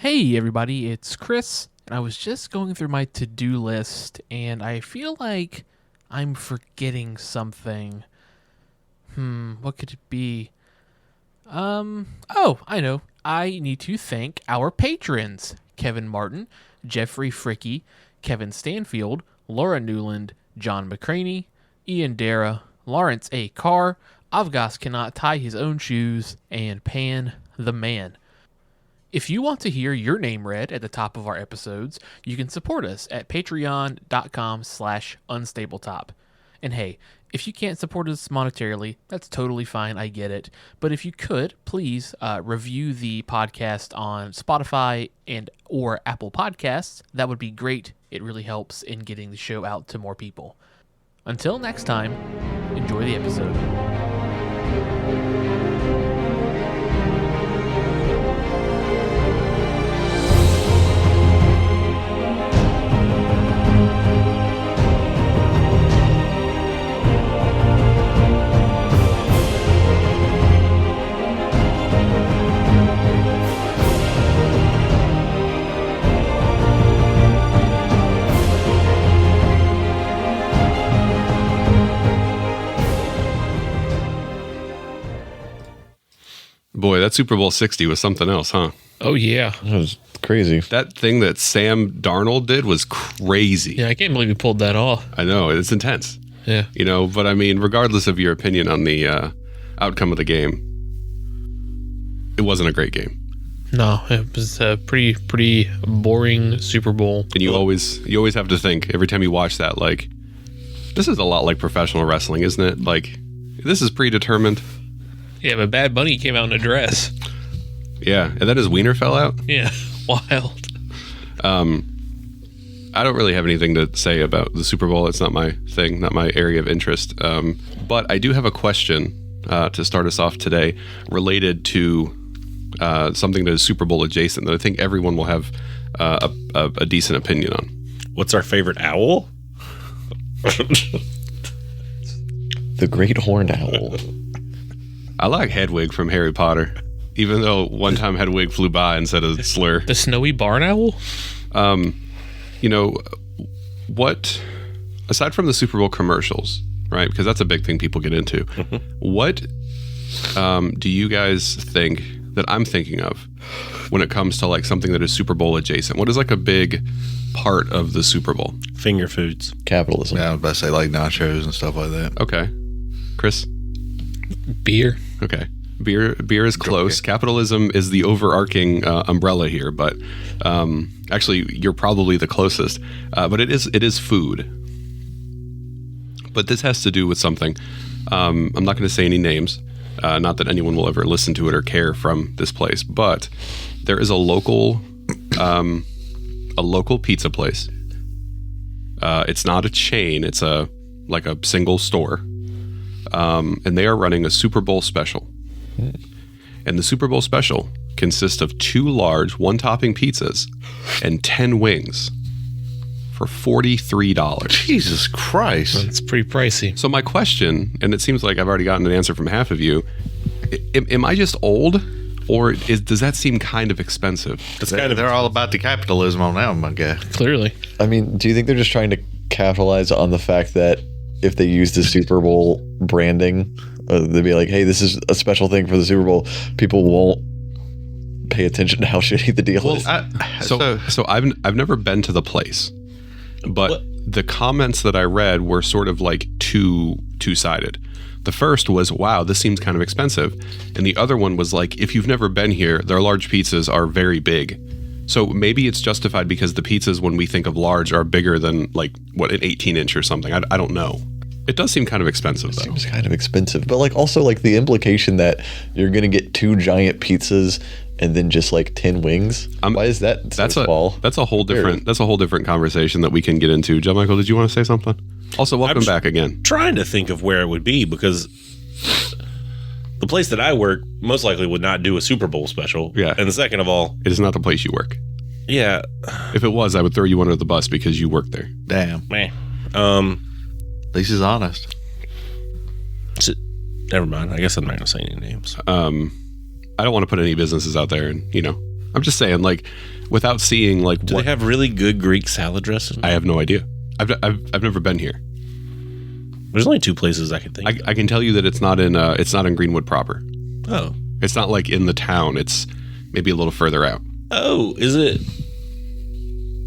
Hey everybody, it's Chris, and I was just going through my to-do list, and I feel like I'm forgetting something. What could it be? I know. I need to thank our patrons, Kevin Martin, Jeffrey Fricky, Kevin Stanfield, Laura Newland, John McCraney, Ian Dara, Lawrence A. Carr, Avgas Cannot Tie His Own Shoes, and Pan the Man. If you want to hear your name read at the top of our episodes, you can support us at patreon.com/unstabletop. And hey, if you can't support us monetarily, that's totally fine, I get it. But if you could, please review the podcast on Spotify and or Apple Podcasts. That would be great. It really helps in getting the show out to more people. Until next time, enjoy the episode. Boy, that Super Bowl 60 was something else, huh? Oh, yeah. That was crazy. That thing that Sam Darnold did was crazy. Yeah, I can't believe he pulled that off. I know, it's intense. Yeah. You know, but I mean, regardless of your opinion on the outcome of the game, it wasn't a great game. No, it was a pretty boring Super Bowl. And you always have to think, every time you watch that, like, this is a lot like professional wrestling, isn't it? Like, this is predetermined. Yeah, but Bad Bunny came out in a dress. Yeah, and then his wiener fell out. Yeah, wild. I don't really have anything to say about the Super Bowl. It's not my thing, not my area of interest. But I do have a question to start us off today related to something that is Super Bowl adjacent that I think everyone will have a decent opinion on. What's our favorite owl? The Great Horned Owl. I like Hedwig from Harry Potter, even though one time Hedwig flew by and said a slur. The snowy barn owl? You know, what, aside from the Super Bowl commercials, right, because that's a big thing people get into, what do you guys think that I'm thinking of when it comes to like something that is Super Bowl adjacent? What is like a big part of the Super Bowl? Finger foods. Capitalism. Yeah, I was about to say like nachos and stuff like that. Okay. Chris? Beer. Okay. Beer is close. Capitalism is the overarching umbrella here, but actually you're probably the closest. But it is food. But this has to do with something. I'm not going to say any names. Not that anyone will ever listen to it or care from this place, but there is a local pizza place. It's not a chain. It's like a single store. And they are running a Super Bowl special. And the Super Bowl special consists of 2 large one-topping pizzas and 10 wings for $43. Jesus Christ. That's pretty pricey. So my question, and it seems like I've already gotten an answer from half of you, am I just old, or does that seem kind of expensive? They're all about the capitalism on that one, my guy. Clearly. I mean, do you think they're just trying to capitalize on the fact that if they use the Super Bowl branding, they'd be like, hey, this is a special thing for the Super Bowl, people won't pay attention to how shitty the deal is? So I've never been to the place, but the comments that I read were sort of like two-sided. The first was, wow, this seems kind of expensive. And the other one was like, if you've never been here, their large pizzas are very big. So maybe it's justified because the pizzas, when we think of large, are bigger than like, what, an 18-inch or something. I don't know. It does seem kind of expensive, though. It seems kind of expensive. But like also like the implication that you're going to get 2 giant pizzas and then just like 10 wings. Why is that so small? That's a whole different conversation that we can get into. John Michael, did you want to say something? Also, welcome back again. Trying to think of where it would be, because the place that I work most likely would not do a Super Bowl special. Yeah. And second of all, it is not the place you work. Yeah. If it was, I would throw you under the bus because you work there. Damn. Meh. At least he's honest. Never mind. I guess I'm not going to say any names. I don't want to put any businesses out there, and I'm just saying, like, without seeing like Do what they have really good Greek salad dressing? I have no idea. I've never been here. There's only 2 places I can think of. I can tell you that it's not in Greenwood proper. Oh. It's not like in the town. It's maybe a little further out. Oh, is it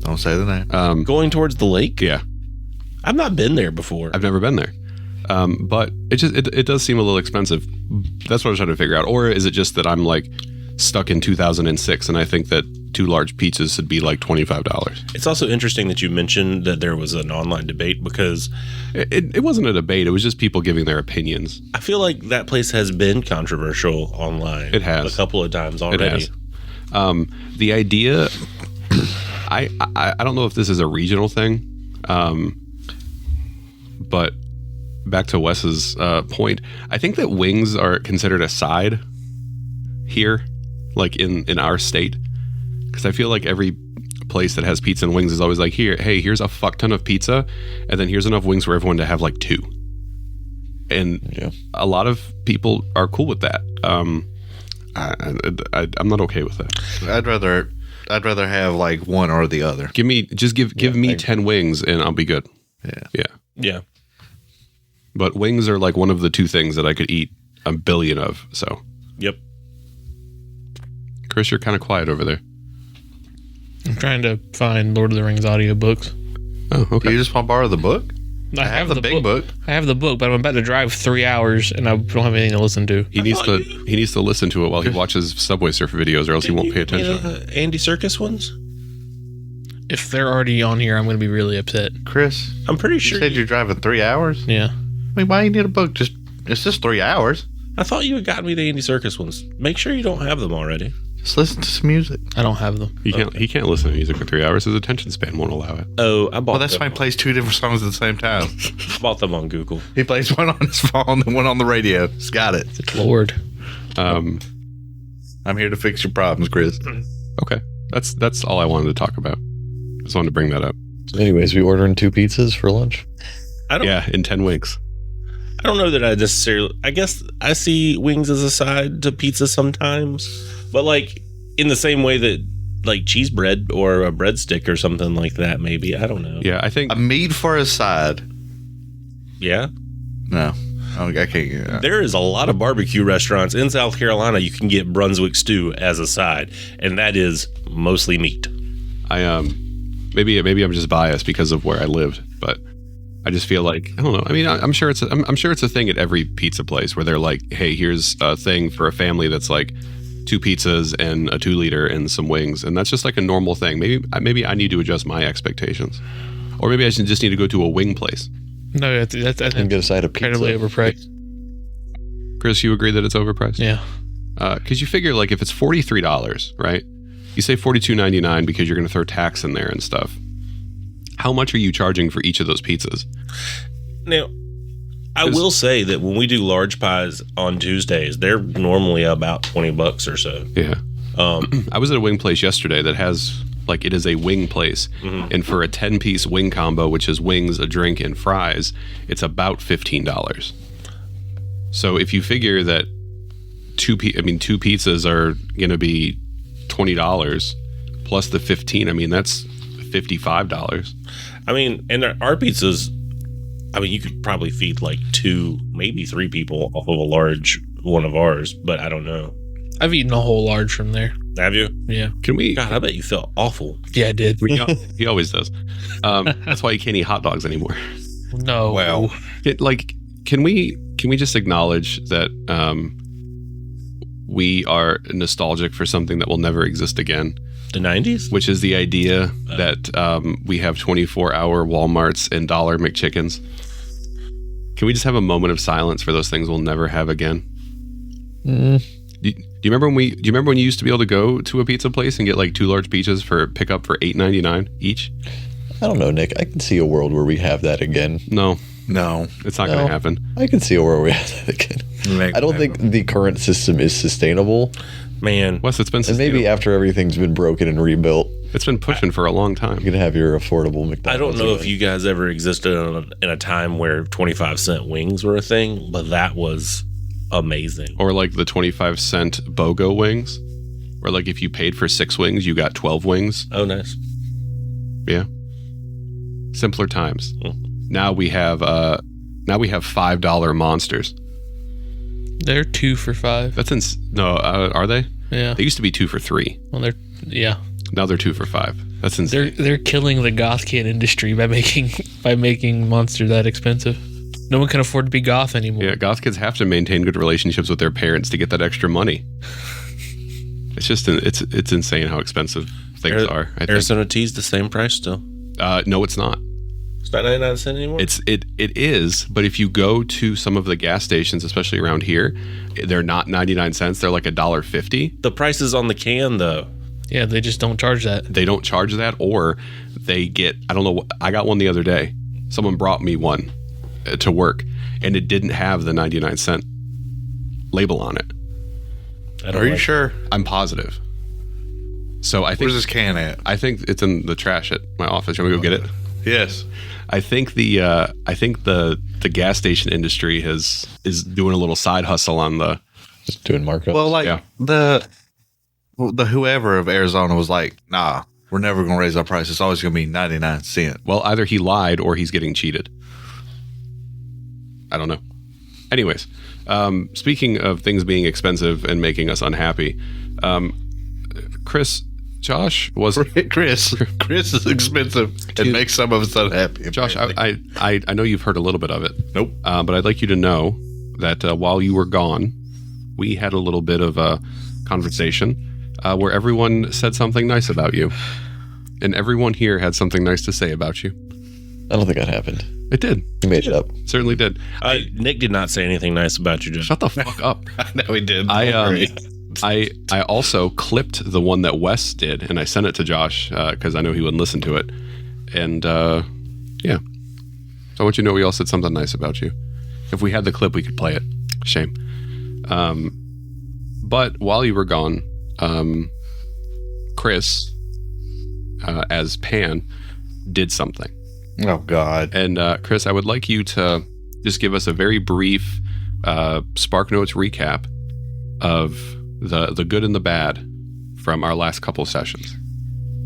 Don't say the name. going towards the lake? Yeah, I've not been there before. I've never been there. But it does seem a little expensive. That's what I was trying to figure out. Or is it just that I'm like stuck in 2006 and I think that 2 large pizzas should be like $25? It's also interesting that you mentioned that there was an online debate because It wasn't a debate. It was just people giving their opinions. I feel like that place has been controversial online. It has. a couple of times already. It has. The idea, I don't know if this is a regional thing, but back to Wes's point, I think that wings are considered a side here, like in our state, because I feel like every place that has pizza and wings is always like, here's a fuck ton of pizza, and then here's enough wings for everyone to have like 2. And a lot of people are cool with that. I'm not okay with that. I'd rather have like one or the other. Give me 10 wings and I'll be good. Yeah. But wings are like one of the 2 things that I could eat a billion of. So, Yep. Chris, you're kind of quiet over there. I'm trying to find Lord of the Rings audiobooks. Oh, Do okay. you just want to borrow the book? I have the big book. I have the book, but I'm about to drive 3 hours and I don't have anything to listen to. He needs to listen to it while he watches Subway Surf videos, or else he won't pay attention. Andy Serkis ones? If they're already on here, I'm going to be really upset. Chris, I'm pretty you sure. said you're driving 3 hours? Yeah. I mean, why you need a book? It's just 3 hours. I thought you had gotten me the Andy Serkis ones. Make sure you don't have them already. Just listen to some music. I don't have them. He can't listen to music for 3 hours. His attention span won't allow it. Oh, I bought Well, that's them. why he plays 2 different songs at the same time. I bought them on Google. He plays one on his phone and one on the radio. He's got it. Lord. Um, I'm here to fix your problems, Chris. okay, that's all I wanted to talk about. Just wanted to bring that up. Anyways, we ordering 2 pizzas for lunch. I don't. Yeah, in 10 wings. I don't know that I necessarily. I guess I see wings as a side to pizza sometimes, but like in the same way that like cheese bread or a breadstick or something like that. Maybe I don't know. Yeah, I think A meat for a side. Yeah. No. I can't get that. There is a lot of barbecue restaurants in South Carolina. You can get Brunswick stew as a side, and that is mostly meat. maybe I'm just biased because of where I lived, but I just feel like, I don't know. I mean, I'm sure it's a thing at every pizza place where they're like, hey, here's a thing for a family that's like 2 pizzas and a 2-liter and some wings, and that's just like a normal thing. Maybe I need to adjust my expectations, or maybe I should just need to go to a wing place. No, that's And get a side of pizza. incredibly overpriced. Chris, you agree that it's overpriced? Yeah. Because you figure like if it's $43, right? You say $42.99 because you're going to throw tax in there and stuff. How much are you charging for each of those pizzas? Now, I will say that when we do large pies on Tuesdays, they're normally about $20 or so. Yeah. I was at a wing place yesterday that has, like, it is a wing place. Mm-hmm. And for a 10-piece wing combo, which is wings, a drink, and fries, it's about $15. So if you figure that two pizzas are going to be $20 plus the $15, I mean, that's $55. I mean, and our pizzas, I mean, you could probably feed like 2, maybe 3 people off of a large one of ours, but I don't know. I've eaten a whole large from there. Have you? Yeah. Can we? God, I bet you felt awful. Yeah, I did. He always does. That's why he can't eat hot dogs anymore. No. Well, Can we just acknowledge that we are nostalgic for something that will never exist again, The 90s? which is the idea that we have 24-hour Walmarts and dollar McChickens. Can we just have a moment of silence for those things we'll never have again? Do you remember when you used to be able to go to a pizza place and get like 2 large pizzas for pickup for $8.99 each? I don't know, Nick. I can see a world where we have that again. No, no. it's not going to happen. I can see a world where we have that again. I don't think the current system is sustainable. Man. Wes, it's been And maybe sustainable. after everything's been broken and rebuilt, It's been pushing for a long time. you can have your affordable McDonald's. I don't know if again. you guys ever existed in a time where 25-cent wings were a thing, but that was amazing. Or like the 25-cent BOGO wings, where like if you paid for 6 wings, you got 12 wings. Oh, nice. Yeah. Simpler times. Now we have $5 monsters. They're 2 for $5. That's are they? Yeah. They used to be 2 for $3. Well, yeah. Now they're 2 for $5. That's insane. They're killing the goth kid industry by making Monster that expensive. No one can afford to be goth anymore. Yeah, goth kids have to maintain good relationships with their parents to get that extra money. It's just it's insane how expensive things are. I think. Arizona tea's the same price still. No, it's not. It's not 99 cents anymore. It is, but if you go to some of the gas stations, especially around here, they're not 99 cents. They're like $1.50. The price is on the can though. Yeah, they just don't charge that. They don't charge that, or they get. I don't know. I got one the other day. Someone brought me one to work, and it didn't have the 99-cent label on it. Are you sure? I'm positive. So I think Where's this can at? I think it's in the trash at my office. You want me to go get it? Yes. I think the gas station industry is doing a little side hustle on the. Just doing markups. Well, like Yeah. the whoever of Arizona was like, nah, we're never going to raise our price. It's always going to be 99 cents. Well, either he lied or he's getting cheated. I don't know. Anyways, speaking of things being expensive and making us unhappy, Josh was Chris is expensive and makes some of us unhappy. Josh. I know you've heard a little bit of it. Nope. But I'd like you to know that while you were gone, we had a little bit of a conversation where everyone said something nice about you, and everyone here had something nice to say about you. I don't think that happened. It did. You made it up. Certainly did. Nick did not say anything nice about you, Josh. Shut the fuck up. No, he did. I also clipped the one that Wes did, and I sent it to Josh because I know he wouldn't listen to it. And yeah, so I want you to know we all said something nice about you. If we had the clip, we could play it. Shame. But while you were gone, Chris, as Pan, did something. Oh God. And Chris, I would like you to just give us a very brief Spark Notes recap of the good and the bad from our last couple sessions.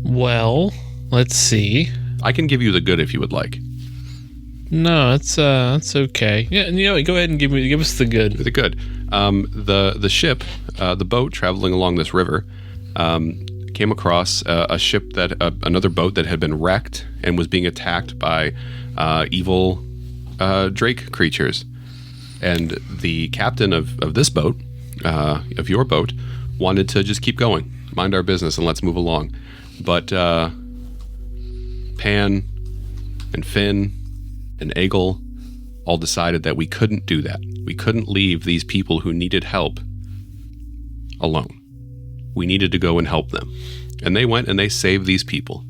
Well, let's see. I can give you the good if you would like. No, it's okay. Yeah, go ahead and give us the good. The good. The ship, the boat traveling along this river, came across a ship another boat that had been wrecked and was being attacked by evil drake creatures. And the captain of this boat, of your boat, wanted to just keep going, mind our business, and let's move along. But Pan and Finn and Egil all decided that we couldn't do that. We couldn't leave these people who needed help alone. We needed to go and help them. And they went and they saved these people.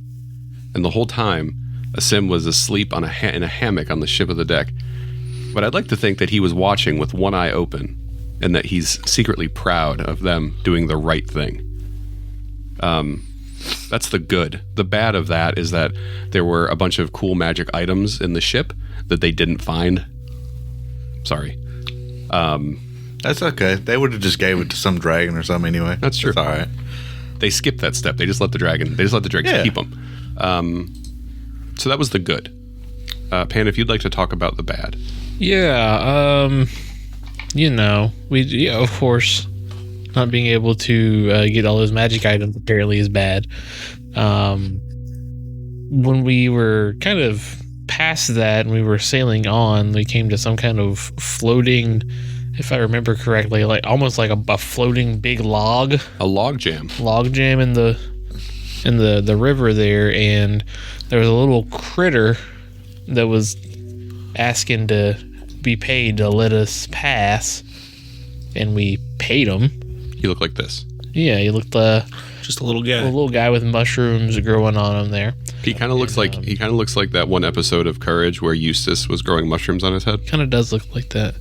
And the whole time, Asim was asleep in a hammock on the ship of the deck. But I'd like to think that he was watching with one eye open and that he's secretly proud of them doing the right thing. That's the good. The bad of that is that there were a bunch of cool magic items in the ship that they didn't find. Sorry. That's okay. They would have just gave it to some dragon or something anyway. That's true. It's all right. They skipped that step. They just let the dragons Yeah. keep them. So that was the good. Pan, if you'd like to talk about the bad. Yeah, of course, not being able to get all those magic items apparently is bad. When we were kind of past that and we were sailing on, we came to some kind of floating, if I remember correctly, like almost like a floating big log. A log jam in the river there, and there was a little critter that was asking to be paid to let us pass, and we paid him. He looked like this. Yeah, he looked Just a little guy. a little guy with mushrooms growing on him there. He kind of looks like that one episode of Courage where Eustace was growing mushrooms on his head. Kind of does look like that.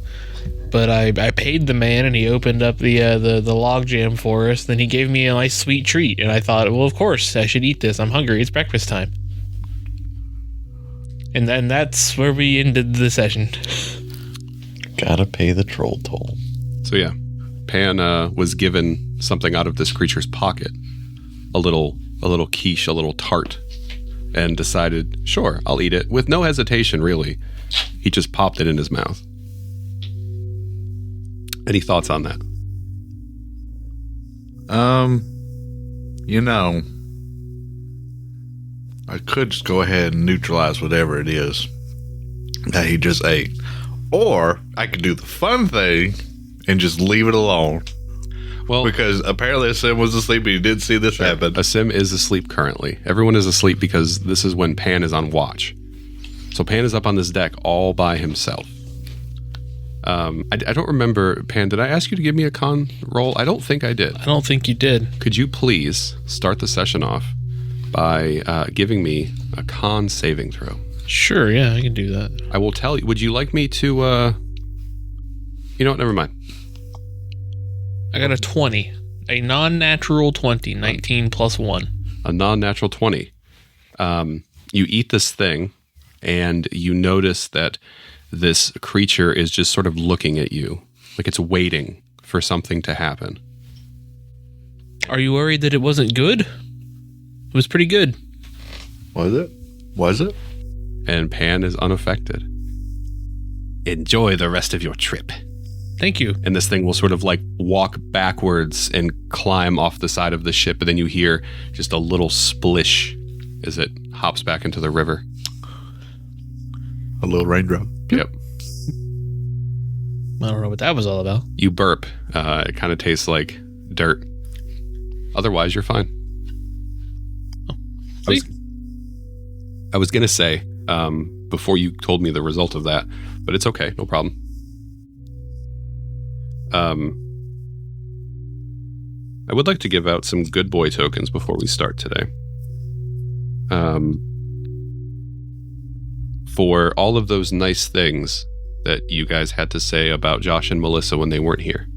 But I paid the man, and he opened up the log jam for us. Then he gave me a nice sweet treat, and I thought, well, of course I should eat this. I'm hungry. It's breakfast time. And then that's where we ended the session. Gotta pay the troll toll. So yeah, Pan was given something out of this creature's pocket, a little quiche, a little tart, and decided, sure, I'll eat it with no hesitation. Really, he just popped it in his mouth. Any thoughts on that? I could just go ahead and neutralize whatever it is that he just ate. Or I could do the fun thing and just leave it alone. Well, Because apparently Asim was asleep and he did see this happen. Asim is asleep currently. Everyone is asleep because this is when Pan is on watch. So Pan is up on this deck all by himself. I don't remember, Pan, did I ask you to give me a con roll? I don't think I did. I don't think you did. Could you please start the session off by giving me a con saving throw? Sure, yeah, I can do that. I will tell you. Would you like me to, you know what, never mind. I got a 20. A non-natural 20. 19 plus 1. A non-natural 20. You eat this thing, and you notice that this creature is just sort of looking at you, like it's waiting for something to happen. Are you worried that it wasn't good? It was pretty good. Was it? Was it? And Pan is unaffected. Enjoy the rest of your trip. Thank you. And this thing will sort of like walk backwards and climb off the side of the ship, and then you hear just a little splish as it hops back into the river. A little raindrop. Yep. I don't know what that was all about. You burp. It kind of tastes like dirt. Otherwise, you're fine. Sweet. I was going to say, before you told me the result of that, but it's okay. No problem. I would like to give out some good boy tokens before we start today. For all of those nice things that you guys had to say about Josh and Melissa when they weren't here.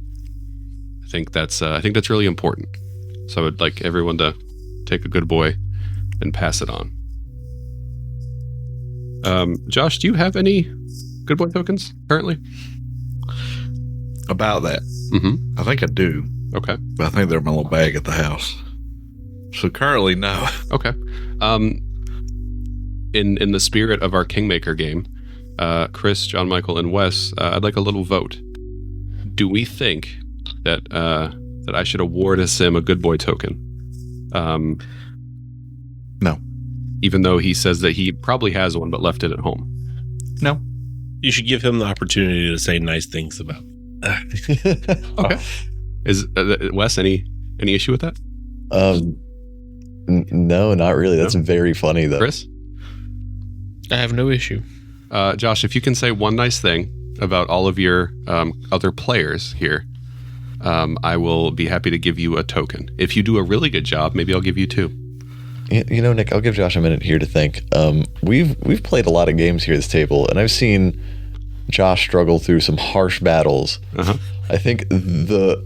I think that's really important. So I would like everyone to take a good boy and pass it on. Josh, do you have any good boy tokens currently? About that. Mm-hmm. I think I do. Okay. But I think they're in my little bag at the house. So currently, no. Okay. In the spirit of our Kingmaker game, Chris, John Michael, and Wes, I'd like a little vote. Do we think that I should award Asim a good boy token? No. Even though he says that he probably has one but left it at home. No. You should give him the opportunity to say nice things about. Okay. Is Wes any issue with that? No, not really. That's very funny though. Chris? I have no issue. Josh, if you can say one nice thing about all of your other players here, I will be happy to give you a token. If you do a really good job, maybe I'll give you 2. You know, Nick, I'll give Josh a minute here to think. We've played a lot of games here at this table, and I've seen Josh struggle through some harsh battles. Uh-huh. I think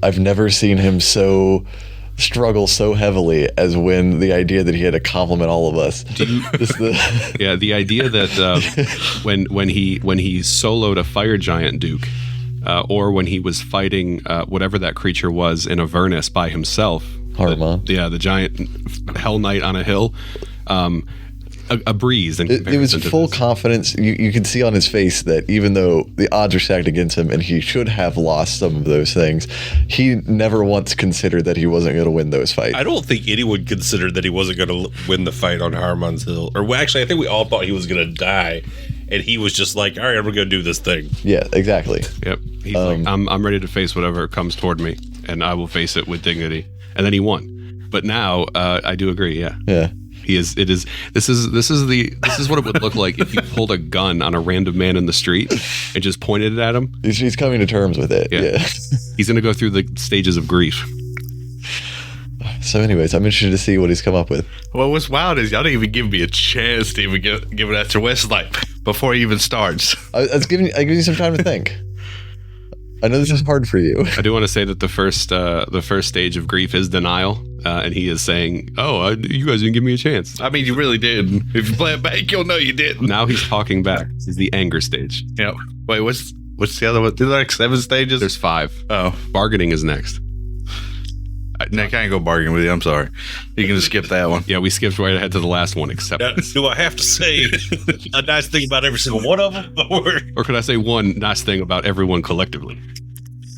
I've never seen him struggle so heavily as when the idea that he had to compliment all of us. Yeah, the idea that when he soloed a fire giant Duke, or when he was fighting whatever that creature was in Avernus by himself. Harmon. The giant Hell Knight on a hill. A breeze. It was full confidence. You could see on his face that even though the odds are stacked against him and he should have lost some of those things, he never once considered that he wasn't going to win those fights. I don't think anyone considered that he wasn't going to win the fight on Harmon's Hill. Or actually, I think we all thought he was going to die. And he was just like, all right, we're going to do this thing. Yeah, exactly. Yep. He's like, I'm ready to face whatever comes toward me, and I will face it with dignity. And then he won. But now, I do agree, yeah. Yeah. This is what it would look like if you pulled a gun on a random man in the street and just pointed it at him. He's coming to terms with it. Yeah. He's going to go through the stages of grief. So anyways, I'm interested to see what he's come up with. Well, what's wild is y'all didn't even give me a chance to even give it after West, like, before he even starts. I give you some time to think. I know this is hard for you. I do want to say that the first stage of grief is denial, and he is saying, "Oh, you guys didn't give me a chance." I mean, you really did. If you play it back, you'll know you did. Now he's talking back. This is the anger stage. Yep. Wait, what's the other one? There's like 7 stages. There's 5. Oh, Bargaining is next. Nick, I ain't go bargain with you. I'm sorry. You can just skip that one. Yeah, we skipped right ahead to the last one, except. Do I have to say a nice thing about every single one of them? Or could I say one nice thing about everyone collectively?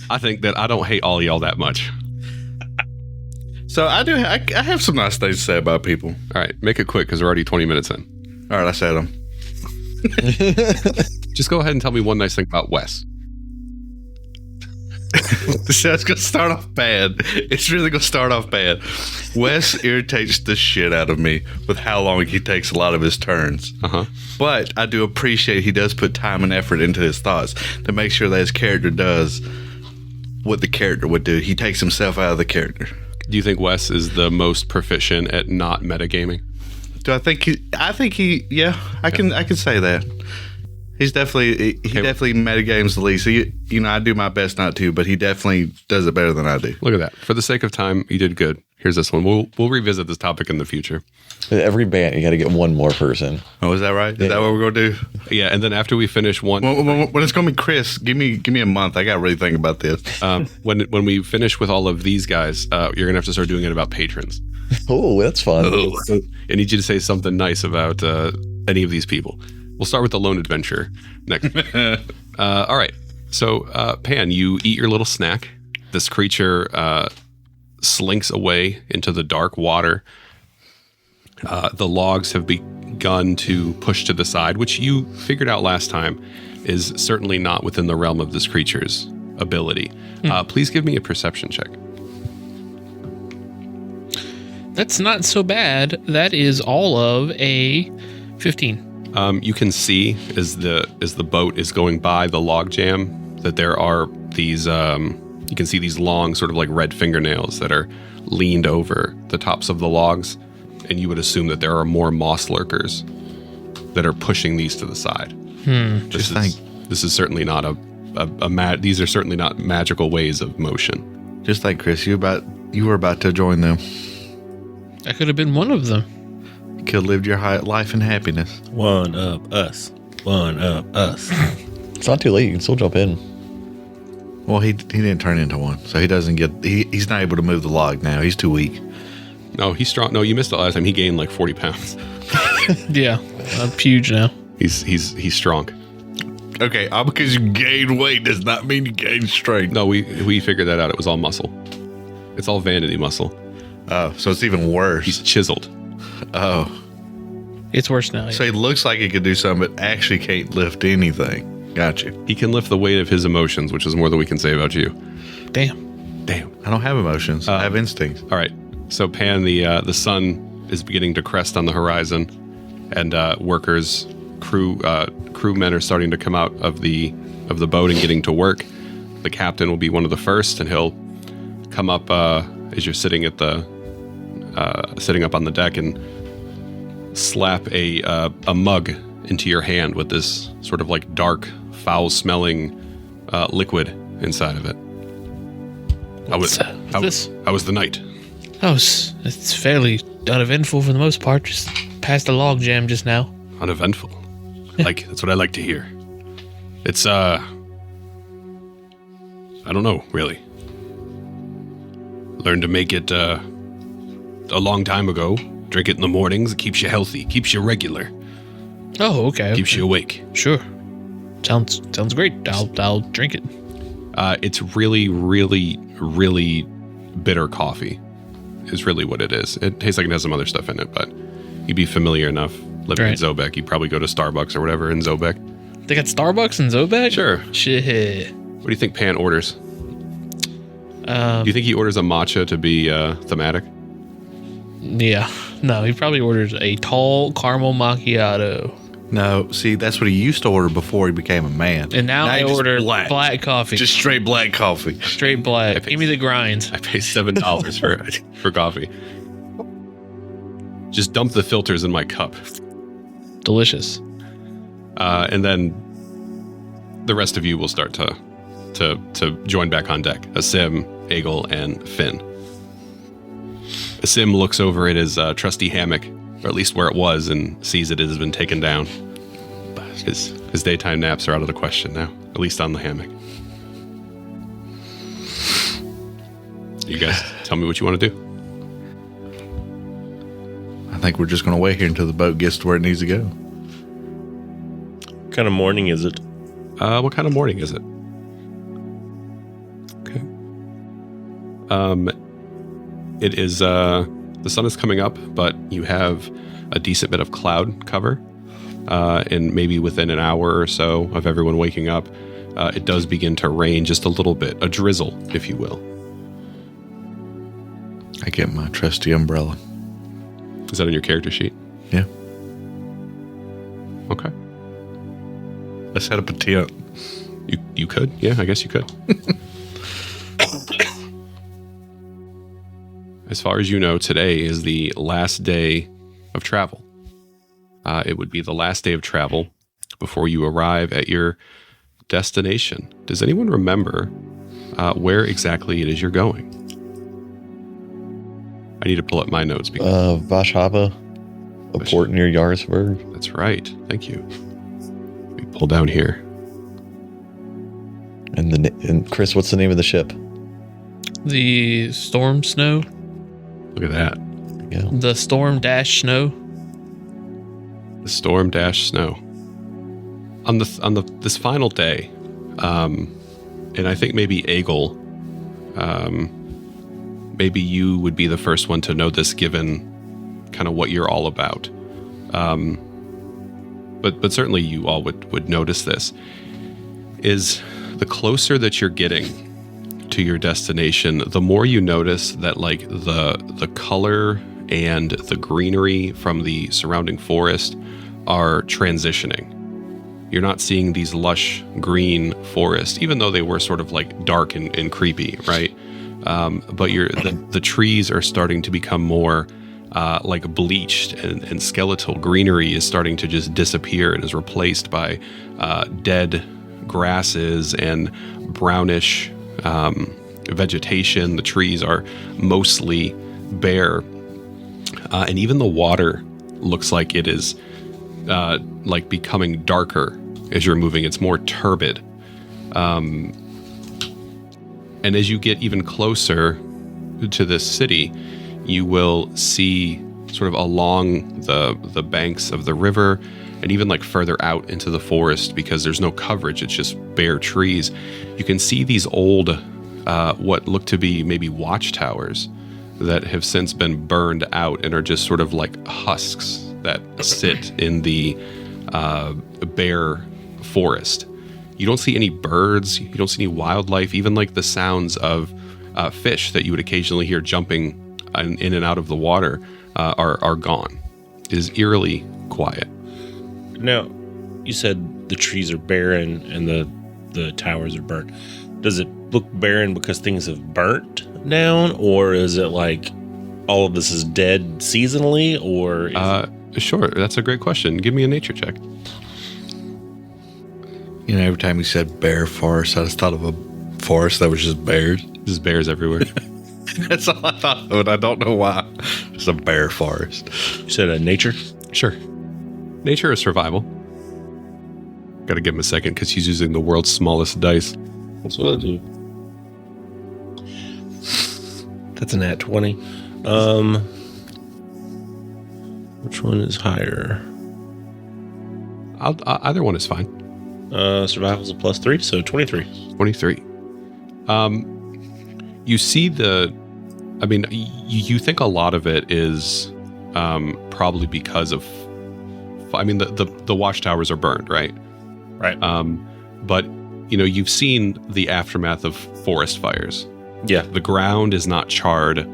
I think that I don't hate all y'all that much. So I do. I have some nice things to say about people. All right, make it quick because we're already 20 minutes in. All right, I said them. Just go ahead and tell me one nice thing about Wes. So it's gonna start off bad. It's really gonna start off bad. Wes irritates the shit out of me with how long he takes a lot of his turns. But I do appreciate he does put time and effort into his thoughts to make sure that his character does what the character would do. He takes himself out of the character. Do you think Wes is the most proficient at not metagaming? Do I think he? Yeah, I can say that. He's definitely definitely metagames the least. So I do my best not to, but he definitely does it better than I do. Look at that. For the sake of time, you did good. Here's this one. We'll revisit this topic in the future. Every band, you got to get one more person. Oh, is that right? Is that what we're gonna do? Yeah, and then after we finish one, when it's gonna be Chris, give me a month. I got to really think about this. when we finish with all of these guys, you're gonna have to start doing it about patrons. Oh, that's fun. I need you to say something nice about any of these people. We'll start with the lone adventurer next. All right. So, Pan, you eat your little snack. This creature slinks away into the dark water. The logs have begun to push to the side, which you figured out last time is certainly not within the realm of this creature's ability. Please give me a perception check. That's not so bad. That is all of a 15. You can see as the boat is going by the log jam that there are these you can see these long sort of like red fingernails that are leaned over the tops of the logs, and you would assume that there are more moss lurkers that are pushing these to the side. This is certainly not these are certainly not magical ways of motion. Just like Chris, you were about to join them. I could have been one of them. You could have lived your life in happiness. One of us. One of us. It's not too late. You can still jump in. Well, he didn't turn into one, so he doesn't get. He's not able to move the log now. He's too weak. No, he's strong. No, you missed it last time. He gained like 40 pounds. Yeah, I'm huge now. He's strong. Okay, all because you gain weight does not mean you gain strength. No, we figured that out. It was all muscle. It's all vanity muscle. Oh, so it's even worse. He's chiseled. Oh. It's worse now. So he looks like he could do something, but actually can't lift anything. Got you. He can lift the weight of his emotions, which is more than we can say about you. Damn. I don't have emotions. I have instincts. All right. So Pan, the sun is beginning to crest on the horizon, and crewmen are starting to come out of the boat and getting to work. The captain will be one of the first, and he'll come up as you're sitting at sitting up on the deck and slap a mug into your hand with this sort of like dark, foul-smelling liquid inside of it. How was the night? It's fairly uneventful for the most part. Just past the log jam just now. Uneventful. That's what I like to hear. It's I don't know, really. Learned to make it a long time ago. Drink it in the mornings. It keeps you healthy. Keeps you regular. Oh, okay. Keeps you awake. Sure. Sounds great. I'll drink it. It's really, really, really bitter coffee is really what it is. It tastes like it has some other stuff in it, but you'd be familiar enough living in Zobek. You'd probably go to Starbucks or whatever in Zobek. They got Starbucks in Zobek? Sure. Shit. What do you think Pan orders? Do you think he orders a matcha to be thematic? Yeah. No, he probably orders a tall caramel macchiato. No, see, that's what he used to order before he became a man. And now I order black coffee. Just straight black coffee. Straight black. Give me the grinds. I pay $7 for coffee. Just dump the filters in my cup. Delicious. And then the rest of you will start to join back on deck. Asim, Egel, and Finn. Asim looks over at his trusty hammock, or at least where it was, and sees it has been taken down. His daytime naps are out of the question now, at least on the hammock. You guys tell me what you want to do. I think we're just going to wait here until the boat gets to where it needs to go. What kind of morning is it? What kind of morning is it? Okay. It is, the sun is coming up, but you have a decent bit of cloud cover. And maybe within an hour or so of everyone waking up, it does begin to rain just a little bit, a drizzle, if you will. I get my trusty umbrella. Is that on your character sheet? Yeah. Okay. Let's set up a tent. You could? Yeah, I guess you could. As far as you know, today is the last day of travel. It would be the last day of travel before you arrive at your destination. Does anyone remember where exactly it is you're going? I need to pull up my notes. Because Vashava, a port near Yarsburg. that's right. Thank you. We pull down here. And Chris, what's the name of the ship? The Storm Snow. Look at that. Yeah. The Storm Dash Snow. The Storm Dash Snow. On this final day, and I think maybe Egil, maybe you would be the first one to know this, given kind of what you're all about. But certainly you all would notice this. Is the closer that you're getting to your destination, the more you notice that like the color and the greenery from the surrounding forest are transitioning. You're not seeing these lush green forests, even though they were sort of like dark and creepy, right? But the trees are starting to become more like bleached, and skeletal greenery is starting to just disappear and is replaced by dead grasses and brownish vegetation. The trees are mostly bare, and even the water looks like it is like becoming darker as you're moving. It's more turbid. And as you get even closer to this city, you will see sort of along the banks of the river, and even like further out into the forest, because there's no coverage, it's just bare trees. You can see these old, what look to be maybe watchtowers that have since been burned out and are just sort of like husks that sit in the bare forest. You don't see any birds, you don't see any wildlife, even like the sounds of fish that you would occasionally hear jumping in and out of the water are gone. It is eerily quiet. Now, you said the trees are barren and the towers are burnt. Does it look barren because things have burnt down, or is it like all of this is dead seasonally, or is Sure, that's a great question. Give me a nature check. You know, every time you said bear forest, I just thought of a forest that was just bears. There's bears everywhere. That's all I thought of, and I don't know why. It's a bear forest. you said nature? Sure. Nature is survival. Gotta give him a second because he's using the world's smallest dice. That's what I do. That's an at 20. Which one is higher? Either one is fine. Survival's a +3, so 23. 23. You see you think a lot of it is probably because of, the watchtowers are burned, right? Right. But, you've seen the aftermath of forest fires. Yeah. The ground is not charred.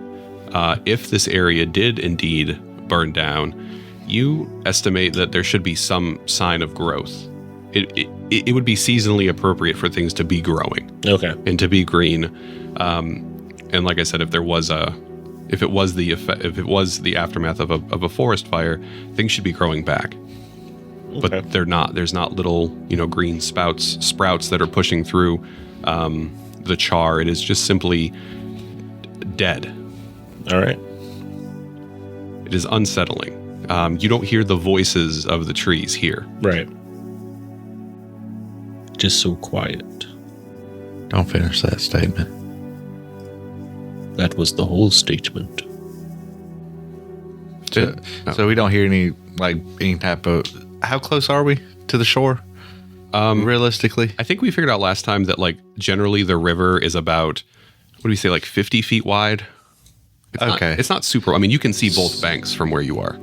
If this area did indeed burn down, you estimate that there should be some sign of growth. It would be seasonally appropriate for things to be growing. Okay. And to be green. And like I said, if it was the aftermath of a forest fire, things should be growing back. Okay. But they're not. There's not little, green sprouts that are pushing through the char. It is just simply dead. All right. It is unsettling. You don't hear the voices of the trees here. Right. Just so quiet. Don't finish that statement. That was the whole statement. So we don't hear any type of. How close are we to the shore? Realistically, I think we figured out last time that like generally the river is about, what do we say, like 50 feet wide? It's not super. I mean, you can see both banks from where you are.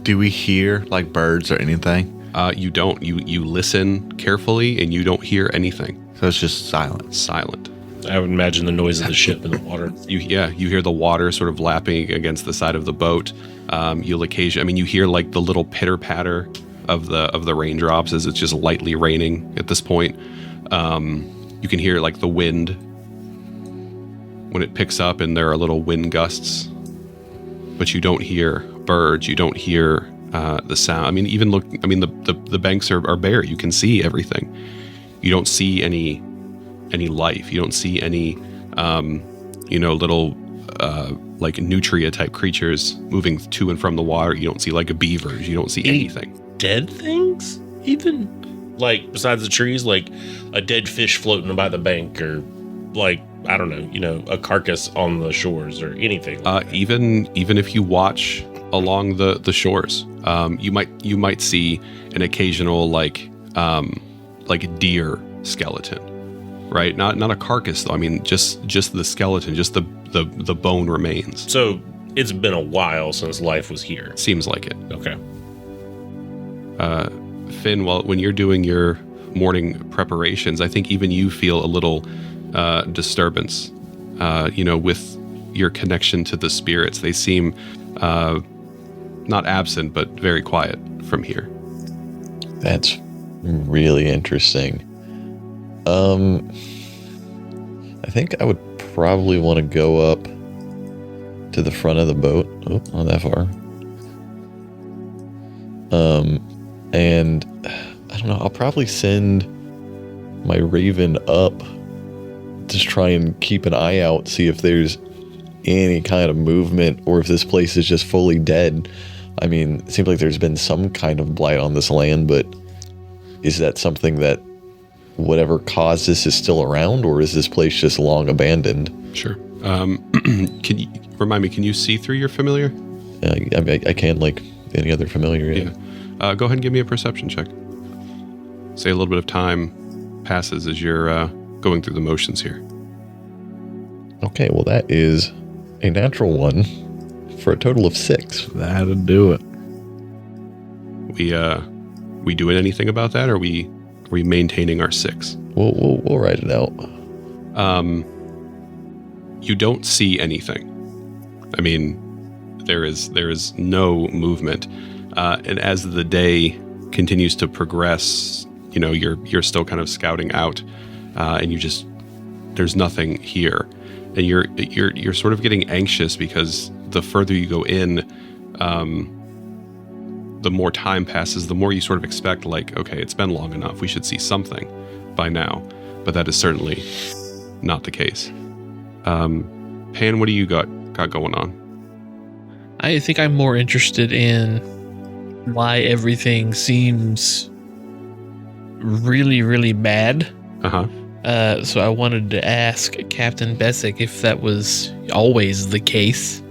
do we hear like birds or anything? You don't. You listen carefully and you don't hear anything. So it's just silence. Silent. I would imagine the noise of the ship in the water. You hear the water sort of lapping against the side of the boat. You'll occasionally, I mean, you hear like the little pitter patter of the raindrops as it's just lightly raining at this point. You can hear like the wind when it picks up, and there are little wind gusts. But you don't hear birds. You don't hear the sound. I mean, the banks are bare. You can see everything. You don't see any life. You don't see any, little like nutria type creatures moving to and from the water. You don't see like beavers. You don't see anything. Dead things? Even? Like, besides the trees, like a dead fish floating by the bank, or like, I don't know, a carcass on the shores or anything. Even if you watch along the shores, you might see an occasional like deer skeleton, right? Not a carcass though. I mean, just the skeleton, just the bone remains. So it's been a while since life was here. Seems like it. Okay. Finn, when you're doing your morning preparations, I think even you feel a little disturbance, with your connection to the spirits. They seem not absent, but very quiet from here. That's really interesting. I think I would probably want to go up to the front of the boat. Oh, not that far. And I don't know, I'll probably send my raven up, just try and keep an eye out, see if there's any kind of movement or if this place is just fully dead. I mean, it seems like there's been some kind of blight on this land, but is that something that whatever caused this is still around, or is this place just long abandoned? Sure. Can you remind me, can you see through your familiar? I can, like any other familiar. Yeah. Go ahead and give me a perception check. Say a little bit of time passes as you're going through the motions here. Okay, well that is a natural one for a total of 6. That'll do it. We doing anything about that, or are we maintaining our 6? We'll write it out. You don't see anything. I mean, there is no movement, and as the day continues to progress, you're still kind of scouting out, and there's nothing here, and you're sort of getting anxious because the further you go in, the more time passes, the more you sort of expect, like, okay, it's been long enough, we should see something by now, but that is certainly not the case. Pan, what do you got going on? I think I'm more interested in why everything seems really, really bad. So I wanted to ask Captain Bessick if that was always the case.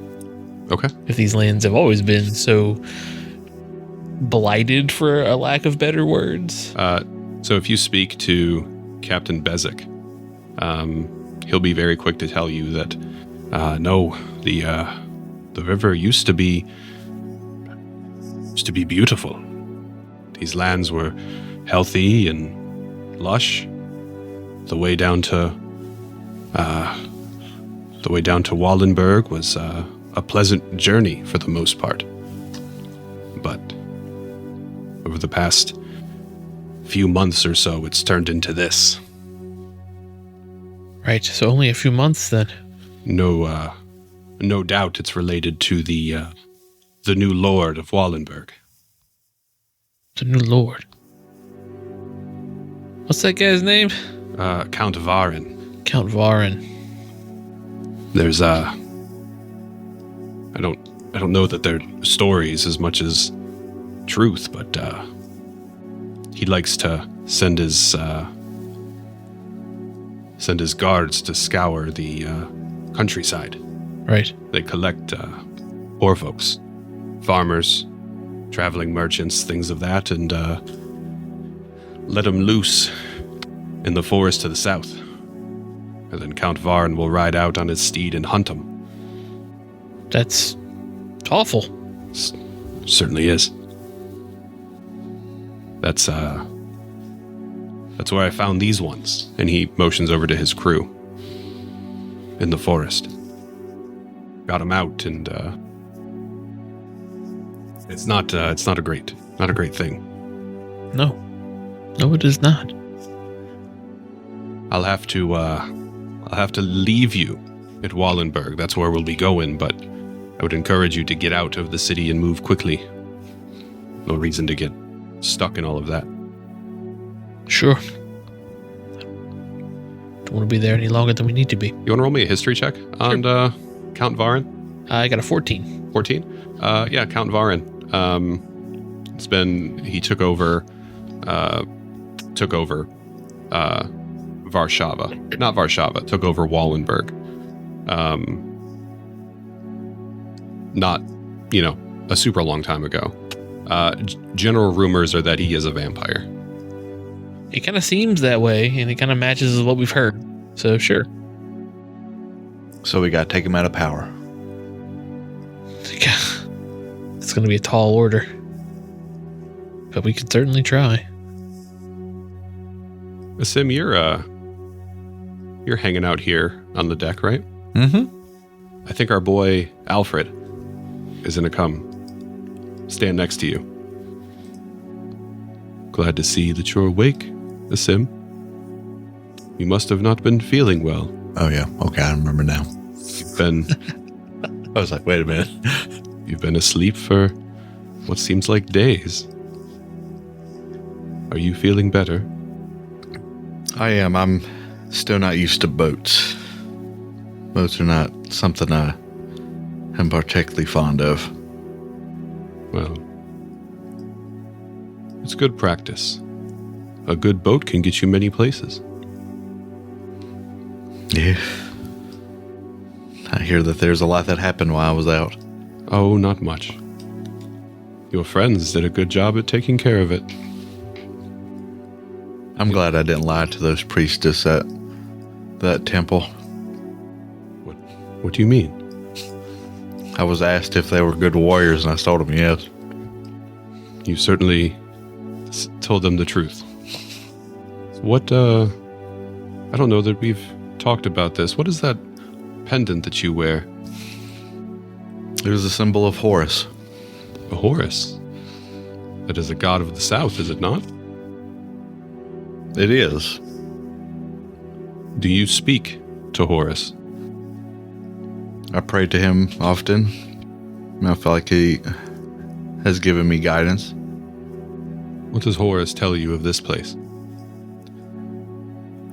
Okay. If these lands have always been so blighted, for a lack of better words. So if you speak to Captain Bezic, he'll be very quick to tell you that no, the river used to be beautiful. These lands were healthy and lush. The way down to Wallenberg was a pleasant journey for the most part. But over the past few months or so, it's turned into this. Right, so only a few months then. No doubt it's related to the new Lord of Wallenberg. The new Lord. What's that guy's name? Count Varen. Count Varen. There's I don't know that they're stories as much as truth, but he likes to send his guards to scour the countryside. Right. They collect poor folks, farmers, traveling merchants, things of that, and let them loose in the forest to the south. And then Count Varn will ride out on his steed and hunt them. That's awful. Certainly is. That's where I found these ones. And he motions over to his crew in the forest. Got them out, and it's not a great thing. No, it is not. I'll have to leave you at Wallenberg. That's where we'll be going, but I would encourage you to get out of the city and move quickly. No reason to get stuck in all of that. Sure. Don't want to be there any longer than we need to be. You want to roll me a history check on Count Varn? I got a 14. 14? Yeah, Count Varn. He took over Warsaw. Not Warsaw, took over Wallenberg. Not, a super long time ago. General rumors are that he is a vampire. It kind of seems that way, and it kind of matches with what we've heard. So, sure. So we got to take him out of power. It's going to be a tall order. But we could certainly try. Sim, you're hanging out here on the deck, right? Mm-hmm. I think our boy Alfred is going to come stand next to you. Glad to see that you're awake, Sim. You must have not been feeling well. Oh, yeah. Okay, I remember now. You've been... I was like, wait a minute. You've been asleep for what seems like days. Are you feeling better? I am. I'm still not used to boats. Boats are not something I am particularly fond of. Well, it's good practice. A good boat can get you many places. Yeah. I hear that there's a lot that happened while I was out. Oh, not much. Your friends did a good job at taking care of it. I'm glad I didn't lie to those priestess at that temple. What do you mean? I was asked if they were good warriors, and I told them yes. You certainly told them the truth. What, I don't know that we've talked about this. What is that pendant that you wear? It was a symbol of Horus. A Horus? That is a god of the south, is it not? It is. Do you speak to Horus? I pray to him often. I feel like he has given me guidance. What does Horus tell you of this place?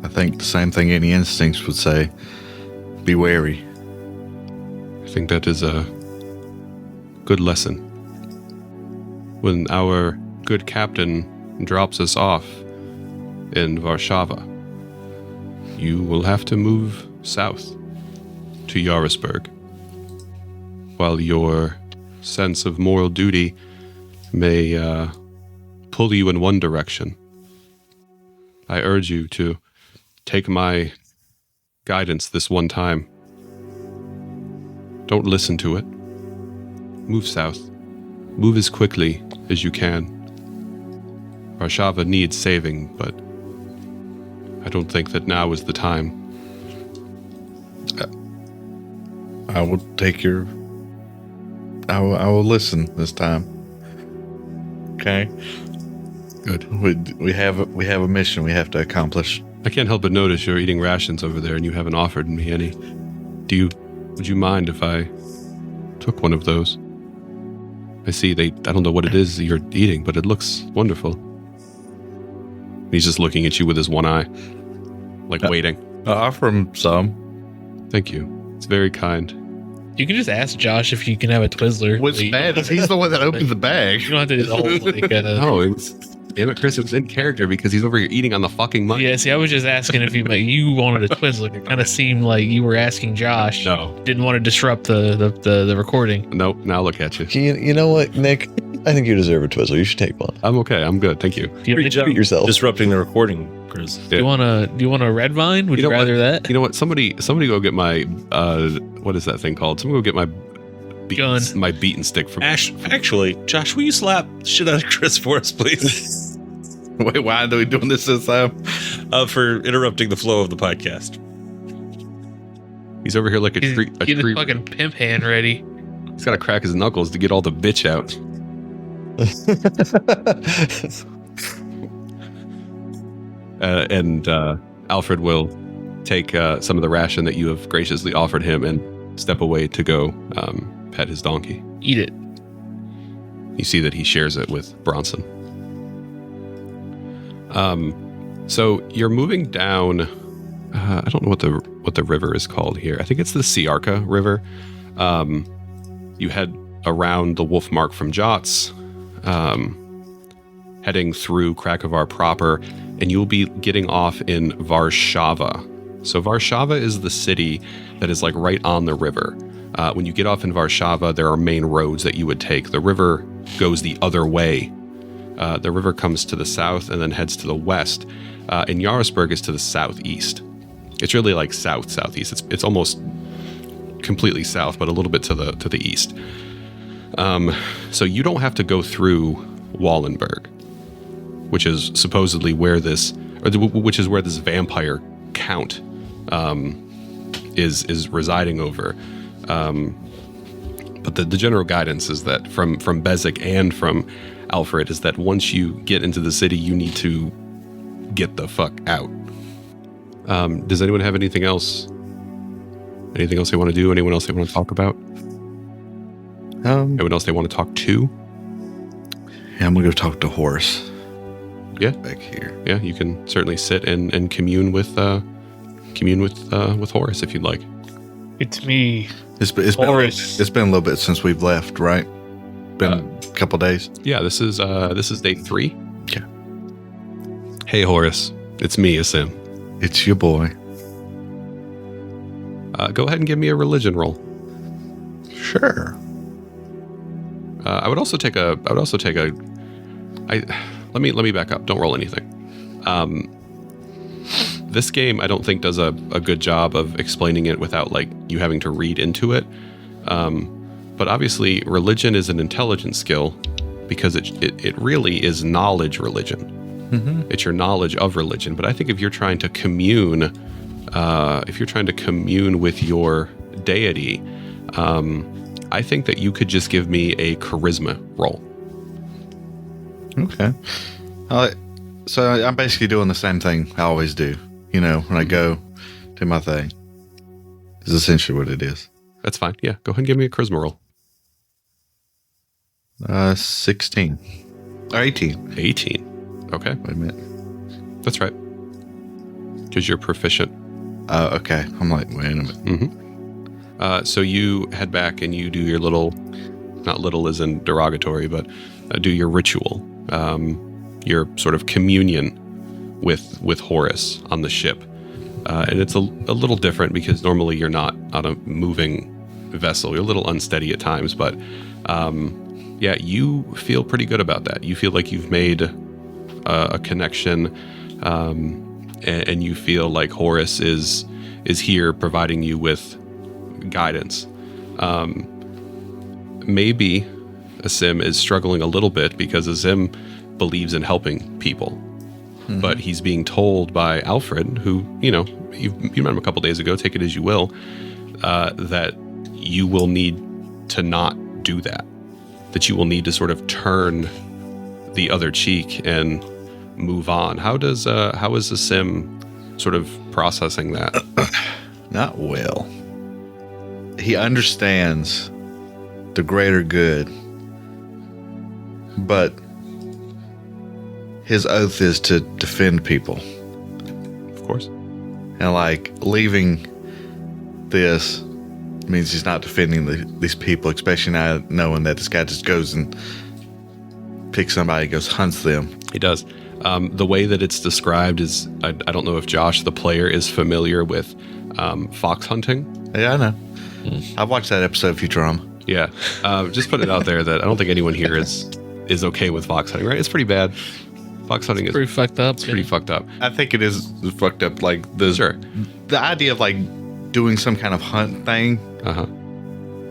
I think the same thing any instincts would say. Be wary. I think that is a good lesson. When our good captain drops us off in Warsaw, you will have to move south to Yarisburg, while your sense of moral duty may pull you in one direction. I urge you to take my guidance this one time. Don't listen to it. Move south. Move as quickly as you can. Warsaw needs saving, but I don't think that now is the time. I will take your... I will listen this time. Okay? Good. We have a mission we have to accomplish. I can't help but notice you're eating rations over there and you haven't offered me any. Would you mind if I took one of those? I see I don't know what it is you're eating, but it looks wonderful. He's just looking at you with his one eye, like waiting. I'll offer him some. Thank you. It's very kind. You can just ask Josh if you can have a Twizzler. What's bad is he's the one that opened the bag. You don't have to do the whole like, No, Damn it, Chris, it was in character because he's over here eating on the fucking mic. Yeah, see, I was just asking if you wanted a twist. Like, it kind of seemed like you were asking Josh. No. Didn't want to disrupt the recording. Nope, now look at you. You know what, Nick? I think you deserve a Twizzle. You should take one. I'm okay. I'm good. Thank you. Do you, Great job Treat yourself. disrupting the recording, Chris. do you want a red vine? Would you, know what? rather that? You know what? Somebody go get my what is that thing called? Someone go get my Gun. my beaten stick from Actually, Josh, will you slap the shit out of Chris for us, please? Wait, why are we doing this time? For interrupting the flow of the podcast. He's over here like a tree. Get his fucking pimp hand ready. He's got to crack his knuckles to get all the bitch out. And Alfred will take some of the ration that you have graciously offered him and step away to go pet his donkey. Eat it. You see that he shares it with Bronson. So you're moving down. I don't know what the river is called here. I think it's the Siarka River. You head around the Wolf Mark from Jots, heading through Krakovar proper, and you'll be getting off in Warszava. So Warszava is the city that is like right on the river. When you get off in Warszava, there are main roads that you would take. The river goes the other way. The river comes to the south and then heads to the west. And Jarlsberg is to the southeast. It's really like southeast. It's almost completely south, but a little bit to the east. So you don't have to go through Wallenberg, which is supposedly where this vampire count is residing over. But the general guidance is that from Bezic and from Alfred is that once you get into the city, you need to get the fuck out. Does anyone have anything else? Anything else they want to do? Anyone else they want to talk about? Anyone else they want to talk to? Yeah, I'm gonna go talk to Horace. Yeah, Back here. yeah. You can certainly sit and commune with Horace if you'd like. It's me. It's been Horace. it's been a little bit since we've left, right? Been a couple days. Yeah, this is day 3. Okay. Hey Horace, it's me, Asim. It's your boy. Go ahead and give me a religion roll. Sure. I would also take a. Let me back up. Don't roll anything. This game, I don't think, does a good job of explaining it without like you having to read into it. But obviously, religion is an intelligence skill because it really is knowledge religion. Mm-hmm. It's your knowledge of religion. But I think if you're trying to commune, with your deity, I think that you could just give me a charisma roll. Okay. So I'm basically doing the same thing I always do. You know, when I go do my thing. Is essentially what it is. That's fine. Yeah, go ahead and give me a charisma roll. 16. Or 18. 18. Okay, Wait a minute. that's right. Because you're proficient. Okay. I'm like, wait a minute. So you head back and you do your little, not little as in derogatory, but do your ritual, your sort of communion with Horus on the ship. And it's a little different because normally you're not on a moving vessel. You're a little unsteady at times, but yeah, you feel pretty good about that. You feel like you've made a connection, and you feel like Horus is here providing you with guidance. Maybe Asim is struggling a little bit because Asim believes in helping people, but he's being told by Alfred, who, you know, you met him a couple days ago, take it as you will, that you will need to not do that, that you will need to sort of turn the other cheek and move on. How is Asim sort of processing that? Not well. He understands the greater good, but his oath is to defend people. Of course. And like leaving this means he's not defending these people, especially now knowing that this guy just goes and picks somebody, goes hunts them, He does. The way that it's described is, I don't know if Josh, the player, is familiar with fox hunting. Yeah, I know. I've watched that episode of Futurama. Yeah. Just put it out there that I don't think anyone here is okay with fox hunting, right? It's pretty bad. Fox hunting is Pretty fucked up. pretty fucked up. I think it is fucked up. Like the idea of like doing some kind of hunt thing,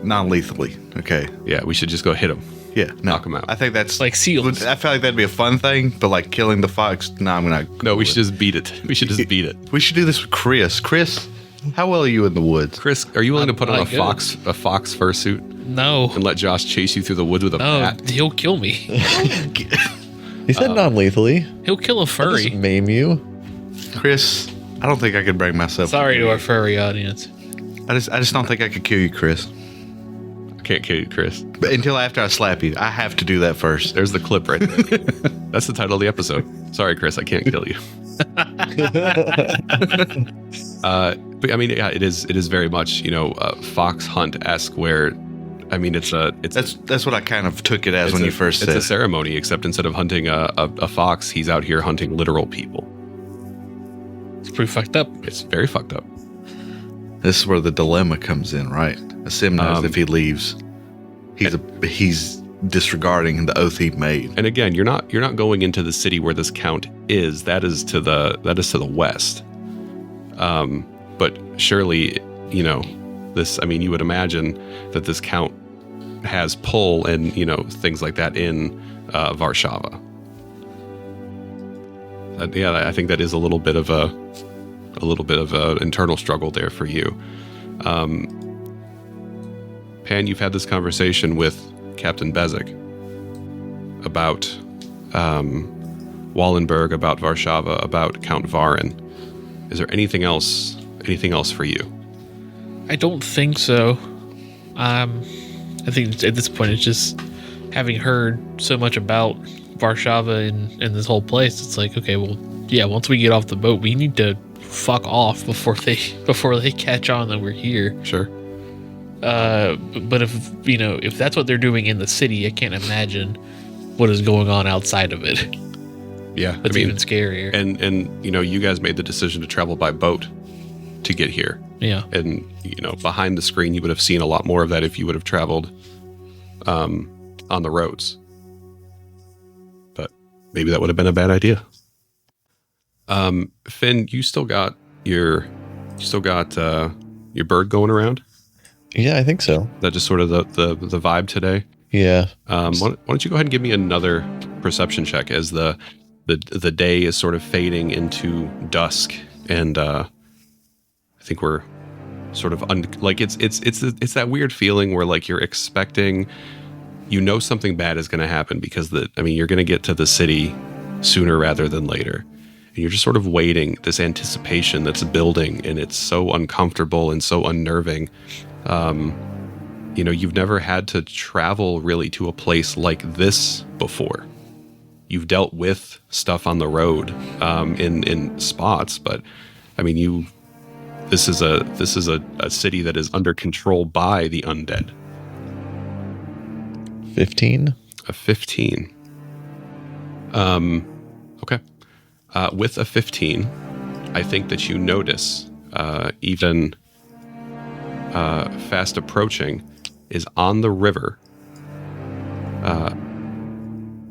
non-lethally. Okay. Yeah, we should just go hit him. Yeah, Knock 'em out. I think that's Like seals. I feel like that'd be a fun thing, but like killing the fox, no, I'm not. No, we should just beat it. We should just beat it. We should do this with Chris. Chris, how well are you in the woods? Chris, are you willing to put on a not good. fox fursuit No. and let Josh chase you through the woods with a No, bat? he'll kill me. He said non-lethally. He'll kill a Just furry. maim you. Chris, I don't think I could bring myself. Sorry to our furry audience. I just don't think I could kill you, Chris. I can't kill you, Chris. But until after I slap you, I have to do that first. There's the clip right there. That's the title of the episode. Sorry, Chris, I can't kill you. But I mean, yeah, it is very much, fox hunt-esque where, I mean, it's That's what I kind of took it as when you first it's said a ceremony, except instead of hunting a fox, he's out here hunting literal people. It's pretty fucked up. It's very fucked up. This is where the dilemma comes in, right? Sim knows if he leaves, he's disregarding the oath he made. And again, you're not going into the city where this count is. That is to the west. But surely, this. I mean, you would imagine that this count has pull and things like that in Warsaw. I think that is a little bit of a internal struggle there for you. Pan, you've had this conversation with Captain Bezic about Wallenberg, about Warsaw, about Count Varen. Is there anything else for you? I don't think so. I think at this point it's just having heard so much about Warsaw and this whole place. It's like, okay, well, yeah. Once we get off the boat, we need to fuck off before they catch on that we're here. Sure. But if that's what they're doing in the city, I can't imagine what is going on outside of it. Yeah, That's even scarier. And you guys made the decision to travel by boat to get here. Yeah. And behind the screen, you would have seen a lot more of that if you would have traveled on the roads. But maybe that would have been a bad idea. Finn, you still got your bird going around? Yeah, I think so. That just sort of the vibe today. Yeah. Why don't you go ahead and give me another perception check as the day is sort of fading into dusk, and I think we're sort of it's that weird feeling where like you're expecting, something bad is going to happen because you're going to get to the city sooner rather than later, and you're just sort of waiting, this anticipation that's building, and it's so uncomfortable and so unnerving. You've never had to travel really to a place like this before. You've dealt with stuff on the road in spots, but I mean, this is a city that is under control by the undead. 15. A 15. Okay. With a 15, I think that you notice even fast approaching is on the river.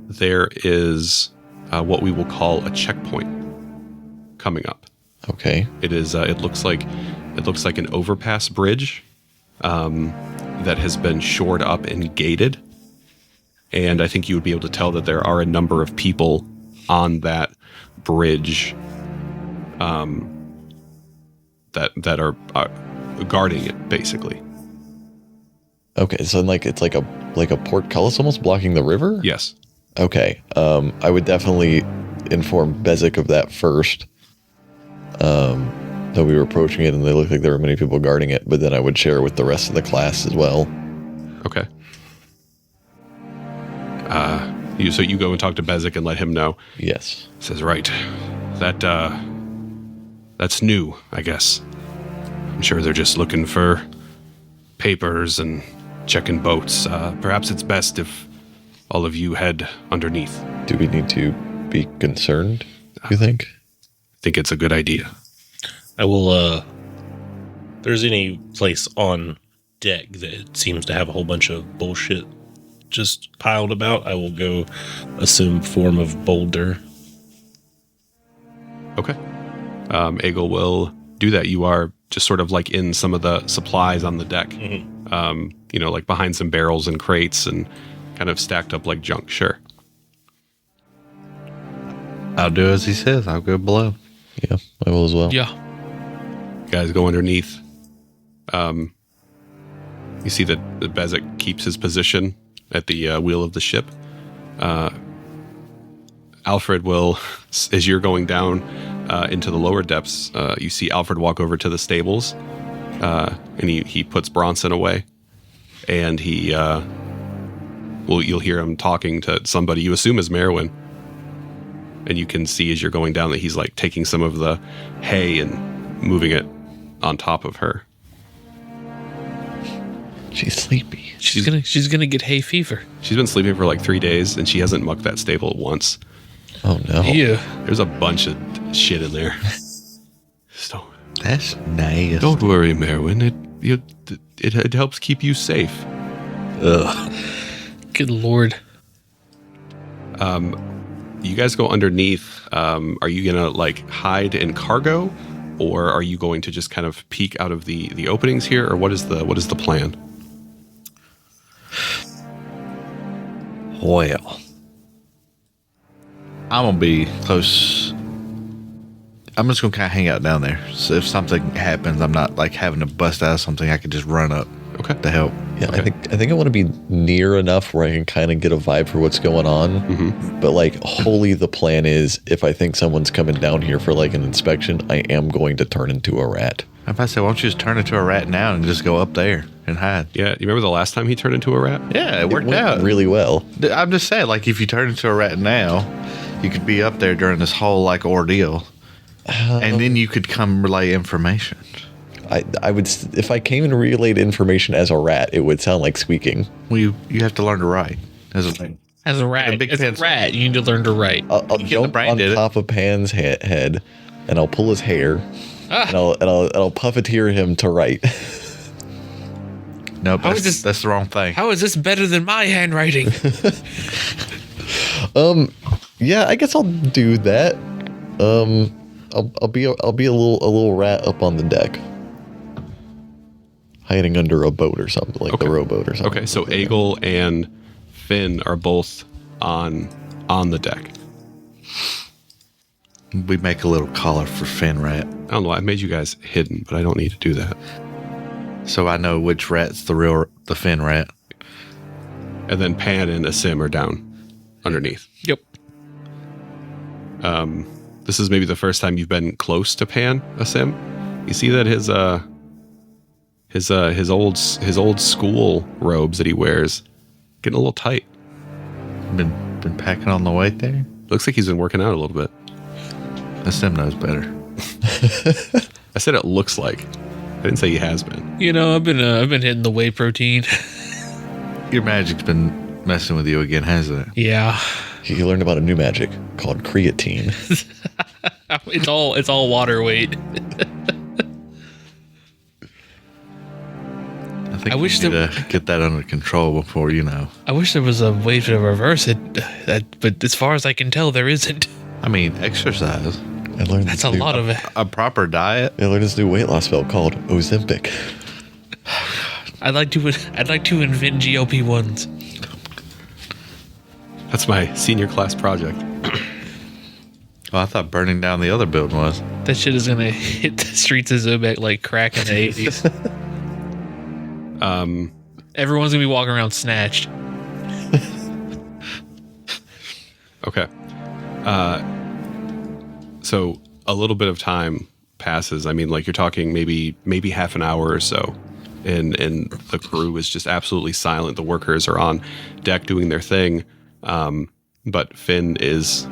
There is what we will call a checkpoint coming up. Okay. It is. It looks like an overpass bridge that has been shored up and gated, and I think you would be able to tell that there are a number of people on that bridge that are guarding it, basically. Okay, so it's like a portcullis almost blocking the river? Yes. Okay. I would definitely inform Bezic of that first. That we were approaching it and they looked like there were many people guarding it, but then I would share with the rest of the class as well. Okay. So you go and talk to Bezic and let him know. Yes. Says, right. That's new, I guess. I'm sure they're just looking for papers and checking boats. Perhaps it's best if all of you head underneath. Do we need to be concerned, you think? I think it's a good idea. I will, if there's any place on deck that seems to have a whole bunch of bullshit just piled about, I will go assume form of boulder. Okay. Egel will do that. You are just sort of like in some of the supplies on the deck. You know, like behind some barrels and crates and kind of stacked up like junk. Sure. I'll do as he says. I'll go below. Yeah, I will as well. Yeah. You guys go underneath. You see that Bezic keeps his position at the wheel of the ship. Alfred will, as you're going down into the lower depths, you see Alfred walk over to the stables, and he puts Bronson away, and you'll hear him talking to somebody you assume is Merwin, and you can see as you're going down that he's like taking some of the hay and moving it on top of her. She's sleepy. She's gonna get hay fever. She's been sleeping for like 3 days, and she hasn't mucked that stable once. Oh no. Ew. There's a bunch of shit in there. So, That's nice. don't worry, Merwin. It helps keep you safe. Ugh. Good Lord. You guys go underneath. Are you gonna like hide in cargo, or are you going to just kind of peek out of the openings here, or what is the plan? Well, I'm gonna be close. I'm just gonna kind of hang out down there. So if something happens, I'm not like having to bust out of something. I could just run up to help. Yeah, Okay. I think I want to be near enough where I can kind of get a vibe for what's going on. But like, wholly the plan is if I think someone's coming down here for like an inspection, I am going to turn into a rat. If I say, why don't you just turn into a rat now and just go up there and hide? Yeah, you remember the last time he turned into a rat? Yeah, it worked Went out. really well. I'm just saying, like, if you turn into a rat now, you could be up there during this whole like ordeal, and then you could come relay information. I would if I came and relayed information as a rat, it would sound like squeaking. Well, you have to learn to write as a thing. As a rat, A big as a pencil. rat, you need to learn to write. I'll the jump brain on did it. top of Pan's head, and I'll pull his hair, and I'll puppeteer him to write. Nope, How is this- that's the wrong thing. How is this better than my handwriting? Yeah, I guess I'll do that. I'll be a little rat up on the deck, hiding under a boat or something, like the rowboat or something. Okay, so Egel and Finn are both on the deck. We make a little collar for Finn Rat, I don't know. I made you guys hidden, but I don't need to do that. so I know which rat's the Finn Rat. And then Pan and Asim are down underneath. Yep. This is maybe the first time you've been close to Pan, Asim. You see that his old school robes that he wears getting a little tight. Been packing on the weight there. Looks like he's been working out a little bit. Sim knows better. I said it looks like. I didn't say he has been. You know, I've been hitting the whey protein. Your magic's been messing with you again, hasn't it? Yeah. He learned about a new magic called creatine. It's all water weight. I think I wish you need there- to get that under control before you know. I wish there was a way to reverse it, but as far as I can tell, there isn't. I mean, exercise, I learned That's this a new- lot of it. a proper diet. I learned this new weight loss spell called Ozempic. I'd like to invent GLP-1s. That's my senior class project. Oh, I thought burning down the other building was. That shit is gonna hit the streets of Zobek like crack in the 80s. Everyone's gonna be walking around snatched. Okay. So a little bit of time passes. I mean, like you're talking maybe half an hour or so, and the crew is just absolutely silent. The workers are on deck doing their thing, but Finn is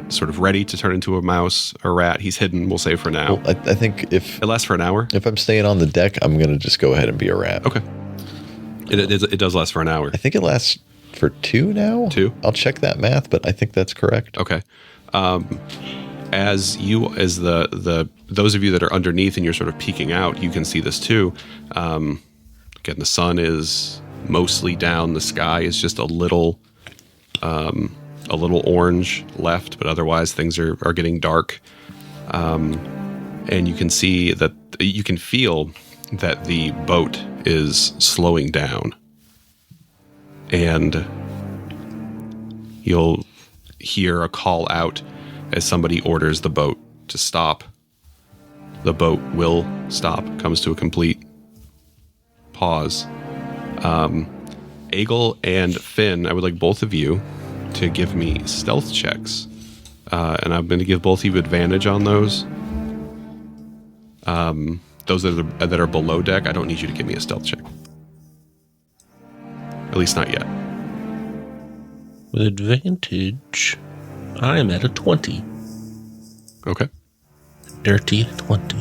sort of ready to turn into a mouse or rat. He's hidden, we'll say for now. Well, I think if It lasts for an hour. I'm staying on the deck, I'm gonna just go ahead and be a rat. Okay. It does last for an hour. I think it lasts for 2 now. 2. I'll check that math, but I think that's correct. Okay. As those of you that are underneath and you're sort of peeking out, you can see this too. Again, the sun is mostly down. The sky is just a little orange left, but otherwise things are getting dark. And you can see that you can feel that the boat is slowing down, and you'll hear a call out as somebody orders the boat to stop. The boat will stop, comes to a complete pause. Aegle and Finn, I would like both of you to give me stealth checks. And I'm going to give both of you advantage on those. Those that are below deck, I don't need you to give me a stealth check. At least not yet. With advantage, I am at a 20. Okay. Dirty 20.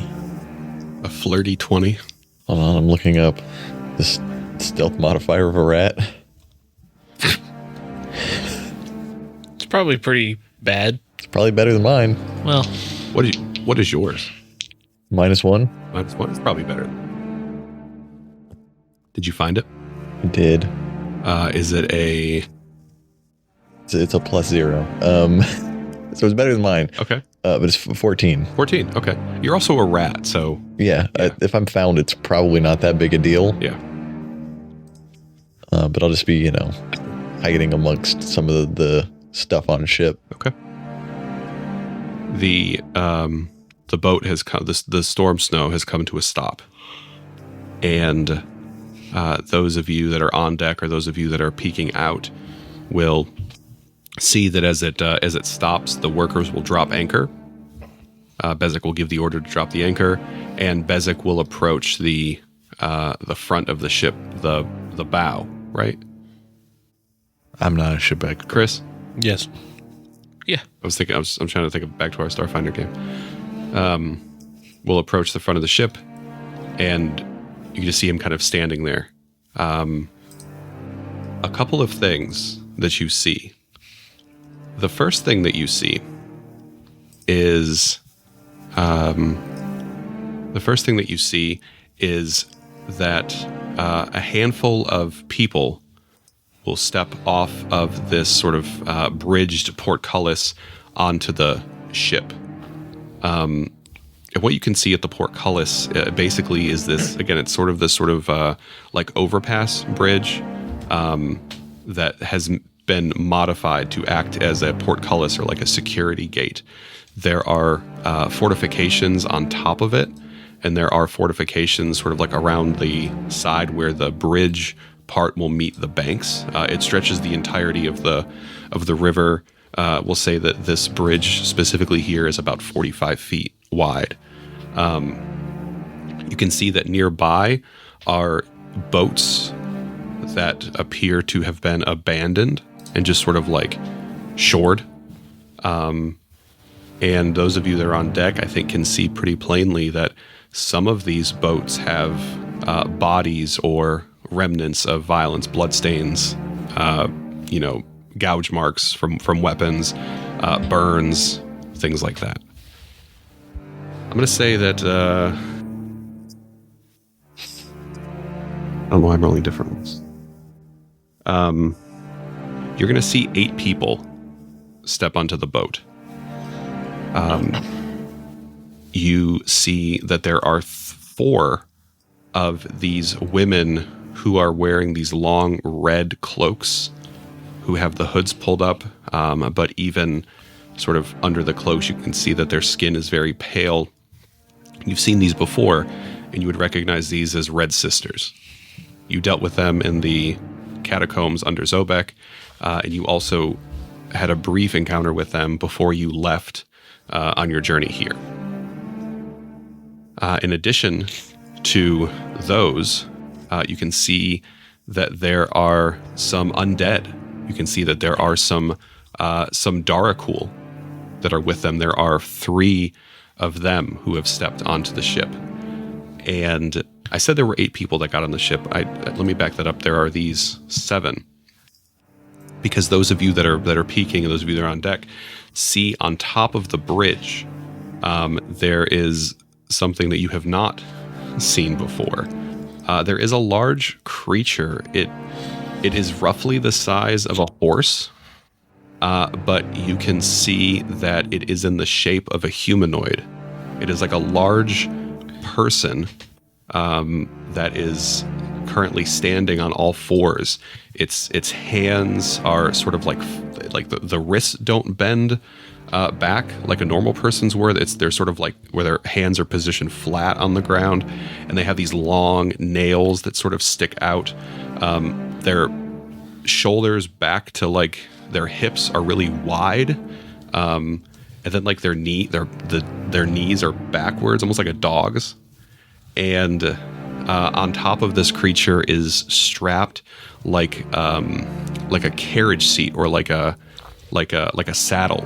A flirty 20. Hold on, I'm looking up this stealth modifier of a rat. It's probably pretty bad. It's probably better than mine. Well, What is yours? -1. -1 is probably better. Did you find it? I did. Is it a... It's a +0. So it's better than mine. Okay. But it's 14. 14. Okay. You're also a rat, so... Yeah. If I'm found, it's probably not that big a deal. Yeah. But I'll just be, hiding amongst some of the stuff on ship. Okay. The boat has come... The storm snow has come to a stop. And those of you that are on deck or those of you that are peeking out will see that as it stops, the workers will drop anchor. Bezic will give the order to drop the anchor, and Bezic will approach the front of the ship, the bow, right? I'm not a shipwreck. Chris? Yes. yeah. I'm trying to think of back to our Starfinder game. We'll approach the front of the ship, and you just see him kind of standing there. A couple of things that you see. The first thing that you see is that a handful of people will step off of this sort of bridged portcullis onto the ship. And what you can see at the portcullis basically is this, again, it's sort of this sort of like overpass bridge that has been modified to act as a portcullis or like a security gate. There are fortifications on top of it, and there are fortifications sort of like around the side where the bridge part will meet the banks. It stretches the entirety of the river. We'll say that this bridge specifically here is about 45 feet wide. You can see that nearby are boats that appear to have been abandoned and just sort of like shored. And those of you that are on deck, I think, can see pretty plainly that some of these boats have bodies or remnants of violence, bloodstains, gouge marks from weapons, burns, things like that. I'm going to say that... I don't know why I'm rolling different ones. You're going to see 8 people step onto the boat. You see that there are 4 of these women who are wearing these long red cloaks, who have the hoods pulled up, but even sort of under the cloaks, you can see that their skin is very pale. You've seen these before, and you would recognize these as Red Sisters. You dealt with them in the catacombs under Zobek, and you also had a brief encounter with them before you left on your journey here. In addition to those, you can see that there are some undead. You can see that there are some Darakul that are with them. There are 3 of them who have stepped onto the ship. And I said there were 8 people that got on the ship. Let me back that up. There are these 7. because those of you that are peeking and those of you that are on deck see on top of the bridge, there is something that you have not seen before. There is a large creature. It is roughly the size of a horse, but you can see that it is in the shape of a humanoid. It is like a large person that is currently standing on all fours. Its hands are sort of like the wrists don't bend back like a normal person's were. They're sort of like where their hands are positioned flat on the ground, and they have these long nails that sort of stick out. Their shoulders back to like their hips are really wide, and then like their knees are backwards, almost like a dog's. And on top of this creature is strapped like a carriage seat or like a saddle.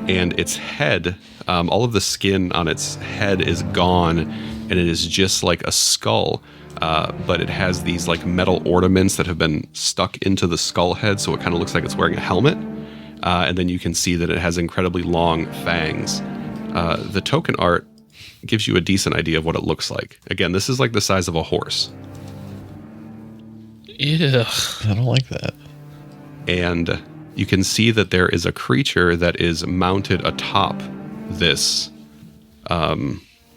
And its head, all of the skin on its head is gone, and it is just like a skull. But it has these like metal ornaments that have been stuck into the skull head, so it kind of looks like it's wearing a helmet. And then you can see that it has incredibly long fangs. The token art gives you a decent idea of what it looks like. Again, this is like the size of a horse. Ew. I don't like that. And you can see that there is a creature that is mounted atop this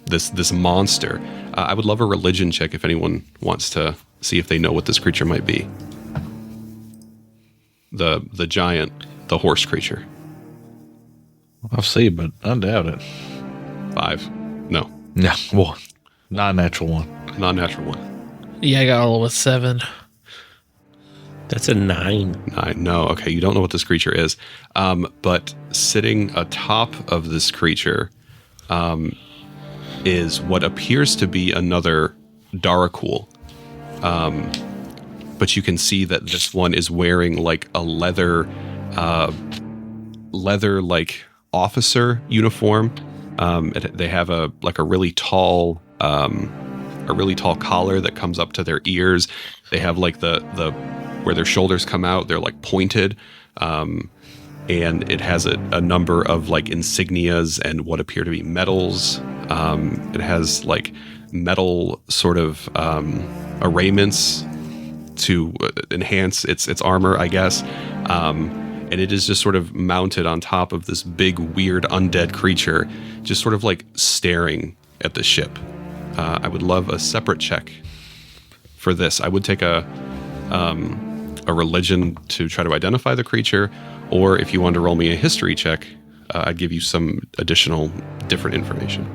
this monster. I would love a religion check if anyone wants to see if they know what this creature might be. The giant, the horse creature. I'll see, but I doubt it. 5. No. No, 1. Non-natural 1. Non-natural 1. Yeah, I got all with 7. That's a 9. 9. No. Okay, you don't know what this creature is. But sitting atop of this creature is what appears to be another Darakul. But you can see that this one is wearing like a leather like officer uniform. They have a really tall collar that comes up to their ears. They have like the where their shoulders come out, they're like pointed. And it has a number of like insignias and what appear to be medals. It has like metal sort of arrayments to enhance its armor, I guess. And it is just sort of mounted on top of this big, weird, undead creature, just sort of like staring at the ship. I would love a separate check for this. I would take a religion to try to identify the creature, or if you wanted to roll me a history check, I'd give you some additional different information.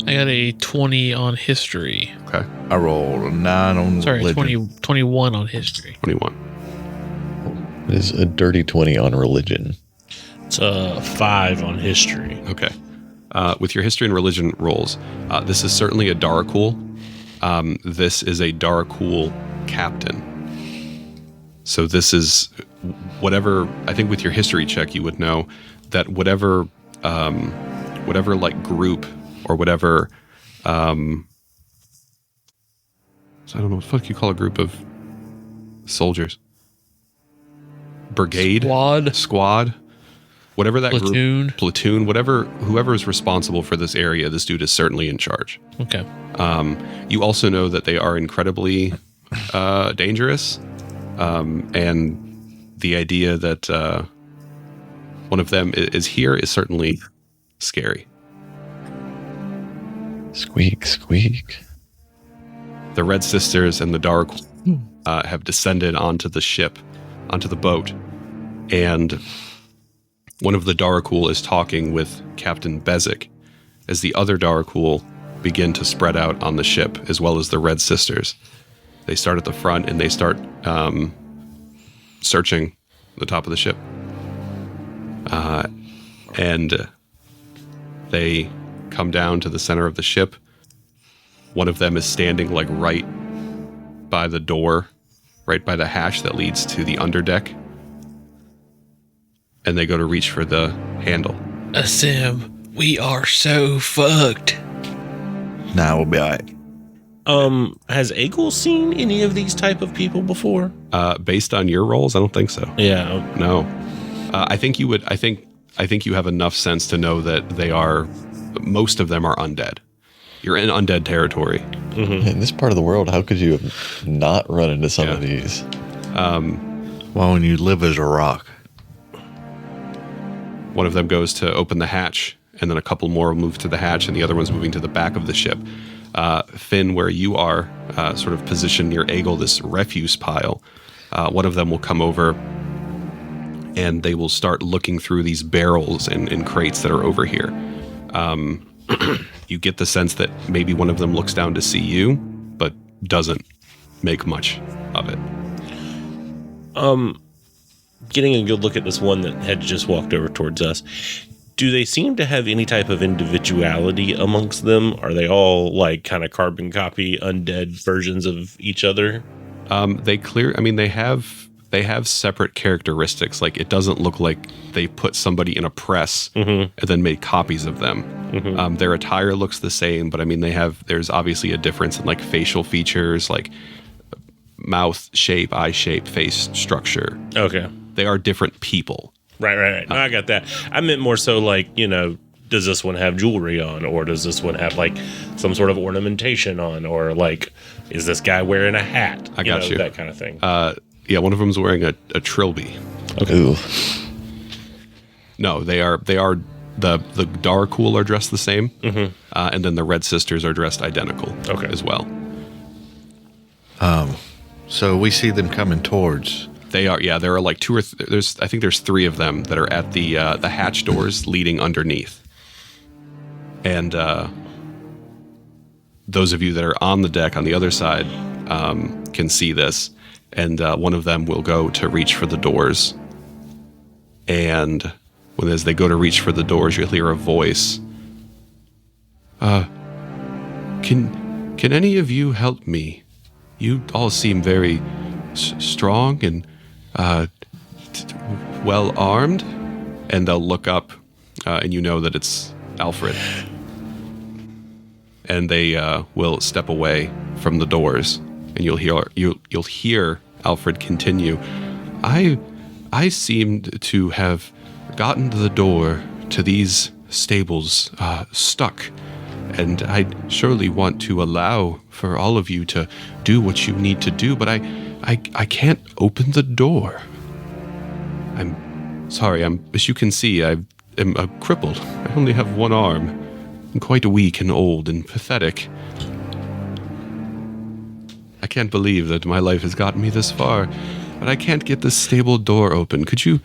I got a 20 on history. Okay. I rolled a 9 on Sorry, religion. 21 on history. 21. It is a dirty 20 on religion. It's a 5 on history. Okay. With your history and religion rolls, this is certainly a Darakul. This is a Darakul captain. So this is whatever, I think with your history check, you would know that whatever like group or whatever, so I don't know what the fuck you call a group of soldiers. Brigade? Squad? Whatever that group, platoon, whoever is responsible for this area, this dude is certainly in charge. Okay. You also know that they are incredibly dangerous, and the idea that one of them is here is certainly scary. Squeak, squeak. The Red Sisters and the Dark have descended onto the ship, onto the boat, and one of the Darakul is talking with Captain Bezic as the other Darakul begin to spread out on the ship, as well as the Red Sisters. They start at the front and they start searching the top of the ship. And they come down to the center of the ship. One of them is standing like right by the door, right by the hatch that leads to the underdeck. And they go to reach for the handle. Asim, we are so fucked. Nah, we'll be all right. Has Eagle seen any of these type of people before? Based on your roles, I don't think so. Yeah. No. I think you would. I think you have enough sense to know that they are. Most of them are undead. You're in undead territory. In this part of the world, how could you have not run into some of these? Well, when you live as a rock. One of them goes to open the hatch, and then a couple more will move to the hatch, and the other one's moving to the back of the ship. Finn, where you are, sort of positioned near Eagle, this refuse pile, one of them will come over, and they will start looking through these barrels and crates that are over here. You get the sense that maybe one of them looks down to see you, but doesn't make much of it. Getting a good look at this one that had just walked over towards us. Do they seem to have any type of individuality amongst them? Are they all like kind of carbon copy undead versions of each other? They have separate characteristics. Like, it doesn't look like they put somebody in a press and then made copies of them. Their attire looks the same, but I mean, there's obviously a difference in like facial features, like mouth shape, eye shape, face structure. Okay. They are different people. Right. No, I got that. I meant more so like, does this one have jewelry on, or does this one have like some sort of ornamentation on, or like, is this guy wearing a hat? I got you. That kind of thing. Yeah, one of them's wearing a trilby. Okay. Ooh. No, they are the Darkul are dressed the same, and then the Red Sisters are dressed identical as well. So we see them coming towards. They are, yeah. There are like two or I think there's three of them that are at the hatch doors leading underneath, and those of you that are on the deck on the other side can see this. And one of them will go to reach for the doors, and as they go to reach for the doors, you'll hear a voice. Can any of you help me? You all seem very strong and well armed. And they'll look up, and you know that it's Alfred. And they will step away from the doors, and you'll hear Alfred continue. I seemed to have gotten the door to these stables stuck, and I surely want to allow for all of you to do what you need to do, but I can't open the door. I'm sorry. As you can see, I am crippled. I only have one arm. I'm quite weak and old and pathetic. I can't believe that my life has gotten me this far, but I can't get this stable door open. Could you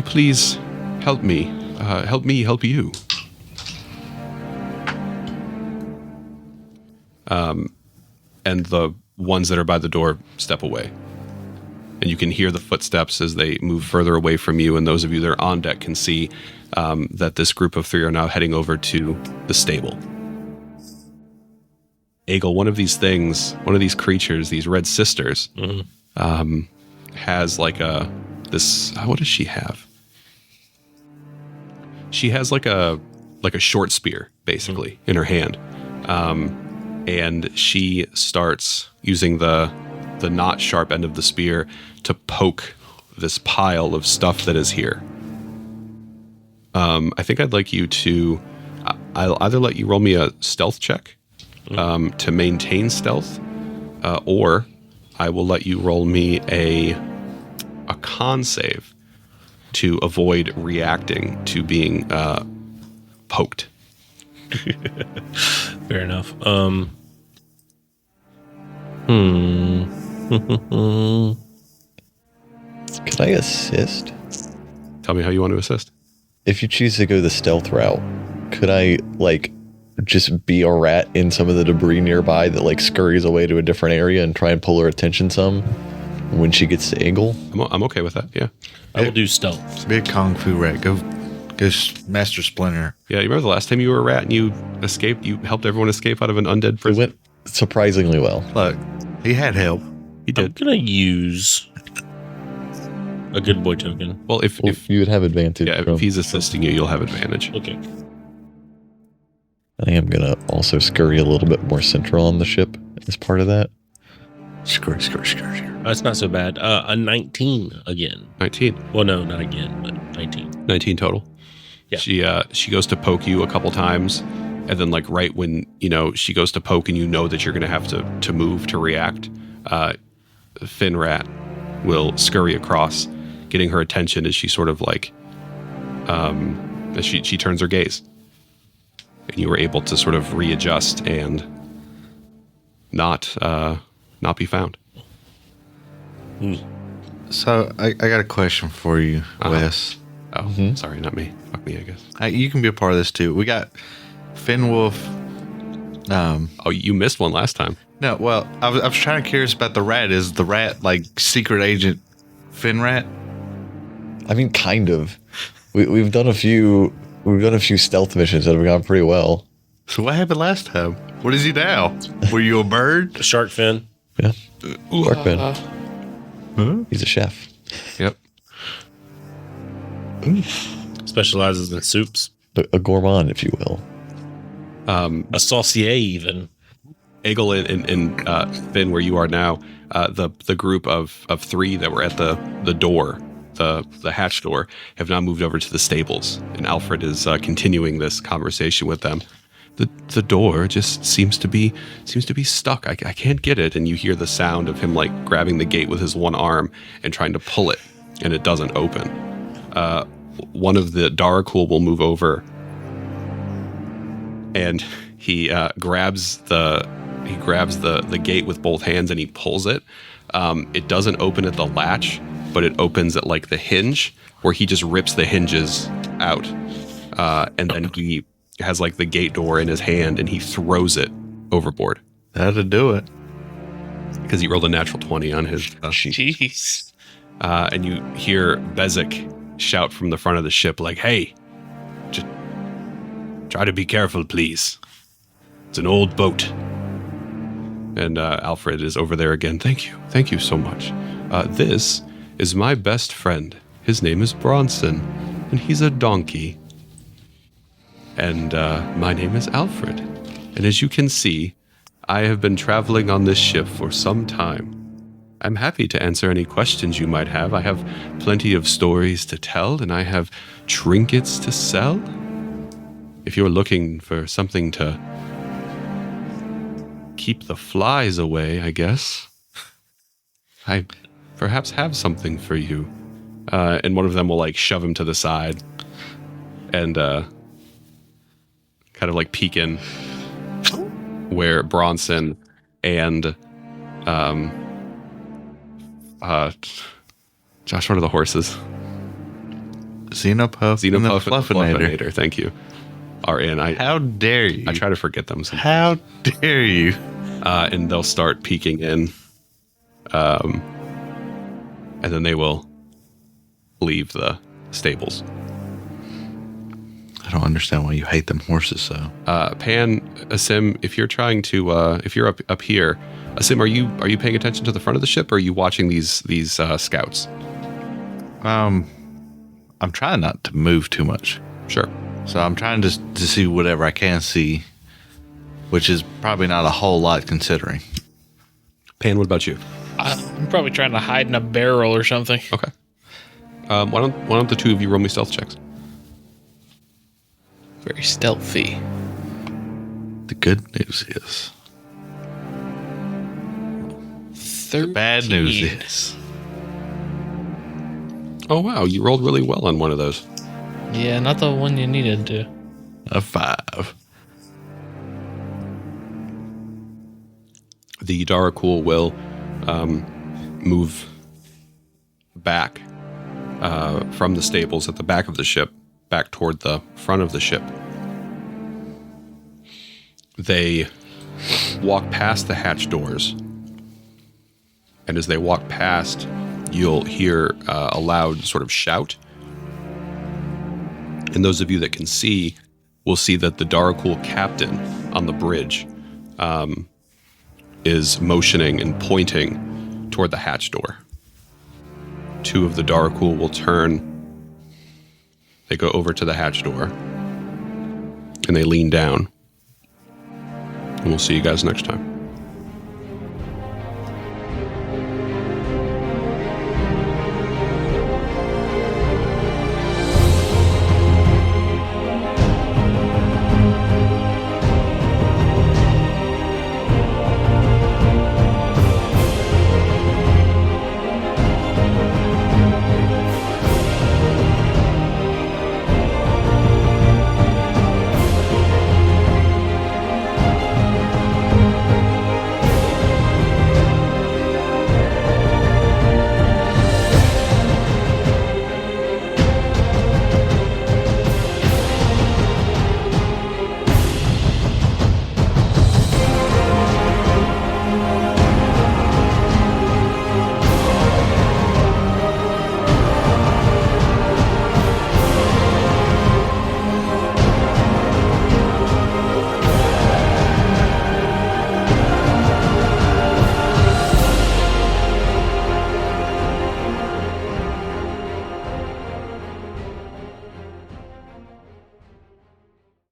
please help me? Help me help you. And the ones that are by the door step away. And you can hear the footsteps as they move further away from you, and those of you that are on deck can see that this group of three are now heading over to the stable. Eagle, one of these creatures, these Red Sisters, has like what does she have? She has like a short spear, basically, in her hand. And she starts using the not sharp end of the spear to poke this pile of stuff that is here. I think I'd like you to... I'll either let you roll me a stealth check to maintain stealth, or I will let you roll me a con save to avoid reacting to being poked. Fair enough. Could I assist? Tell me how you want to assist. If you choose to go the stealth route, could I, just be a rat in some of the debris nearby that, scurries away to a different area and try and pull her attention some when she gets to Eagle? I'm okay with that, yeah. I will do stealth. Be a kung fu rat. Go Master Splinter. Yeah, you remember the last time you were a rat and you escaped? You helped everyone escape out of an undead prison? It went surprisingly well. Look, he had help. He did. I'm gonna use a good boy token. Well, if you would have advantage. yeah, if he's assisting you, you'll have advantage. Okay. I am going to also scurry a little bit more central on the ship as part of that. Score. That's not so bad. A 19 again. 19. Well, no, not again, but 19. 19 total. Yeah. She goes to poke you a couple times, and then like right when she goes to poke and you know that you're going to have to move to react, Fin Rat will scurry across, getting her attention as she sort of like as she turns her gaze, and you were able to sort of readjust and not be found. So I got a question for you, Wes. Oh, sorry, not me. Fuck me, I guess. You can be a part of this too. We got Finwolf. Oh, you missed one last time. No, well, I was trying to curious about the rat. Is the rat like secret agent Finrat? I mean, kind of. We've done a few stealth missions that have gone pretty well. So what happened last time? What is he now? Were you a bird? A shark fin. Yeah, Sharkman. He's a chef. Yep. Specializes in soups. A gourmand, if you will. A saucier, even. Egel and Finn, where you are now, the group of three that were at the door, the hatch door, have now moved over to the stables, and Alfred is continuing this conversation with them. The door just seems to be stuck. I can't get it, and you hear the sound of him like grabbing the gate with his one arm and trying to pull it, and it doesn't open. One of the Darakul will move over, and he grabs the gate with both hands and he pulls it. It doesn't open at the latch, but it opens at like the hinge, where he just rips the hinges out, and then he has like the gate door in his hand and he throws it overboard. That'd do it. Because he rolled a natural 20 on his Jeez. and you hear Bezic shout from the front of the ship like, "Hey, just try to be careful, please. It's an old boat." And Alfred is over there again. Thank you so much. This is my best friend. His name is Bronson, and he's a donkey. And my name is Alfred. And as you can see, I have been traveling on this ship for some time. I'm happy to answer any questions you might have. I have plenty of stories to tell, and I have trinkets to sell. If you're looking for something to keep the flies away, I guess, I perhaps have something for you. And one of them will like shove him to the side and kind of like peek in where Bronson and Josh, what are the horses? Xenopuff and the Fluffinator. Thank you. Are in. How dare you? I try to forget them sometimes. How dare you? And they'll start peeking in. And then they will leave the stables. I don't understand why you hate them horses so. Pan, Asim, if you're trying to, if you're up here, Asim, are you paying attention to the front of the ship, or are you watching these scouts? I'm trying not to move too much. Sure. So I'm trying to see whatever I can see, which is probably not a whole lot considering. Pan, what about you? I'm probably trying to hide in a barrel or something. Okay. Why don't the two of you roll me stealth checks? Very stealthy. The good news is. 13. Bad news is. Oh wow, you rolled really well on one of those. Yeah, not the one you needed to. A 5. The Darakul will move back from the stables at the back of the ship, back toward the front of the ship. They walk past the hatch doors, and as they walk past, you'll hear a loud sort of shout. And those of you that can see will see that the Darakul captain on the bridge is motioning and pointing toward the hatch door. Two of the Darakul will turn. They go over to the hatch door, and they lean down. And we'll see you guys next time.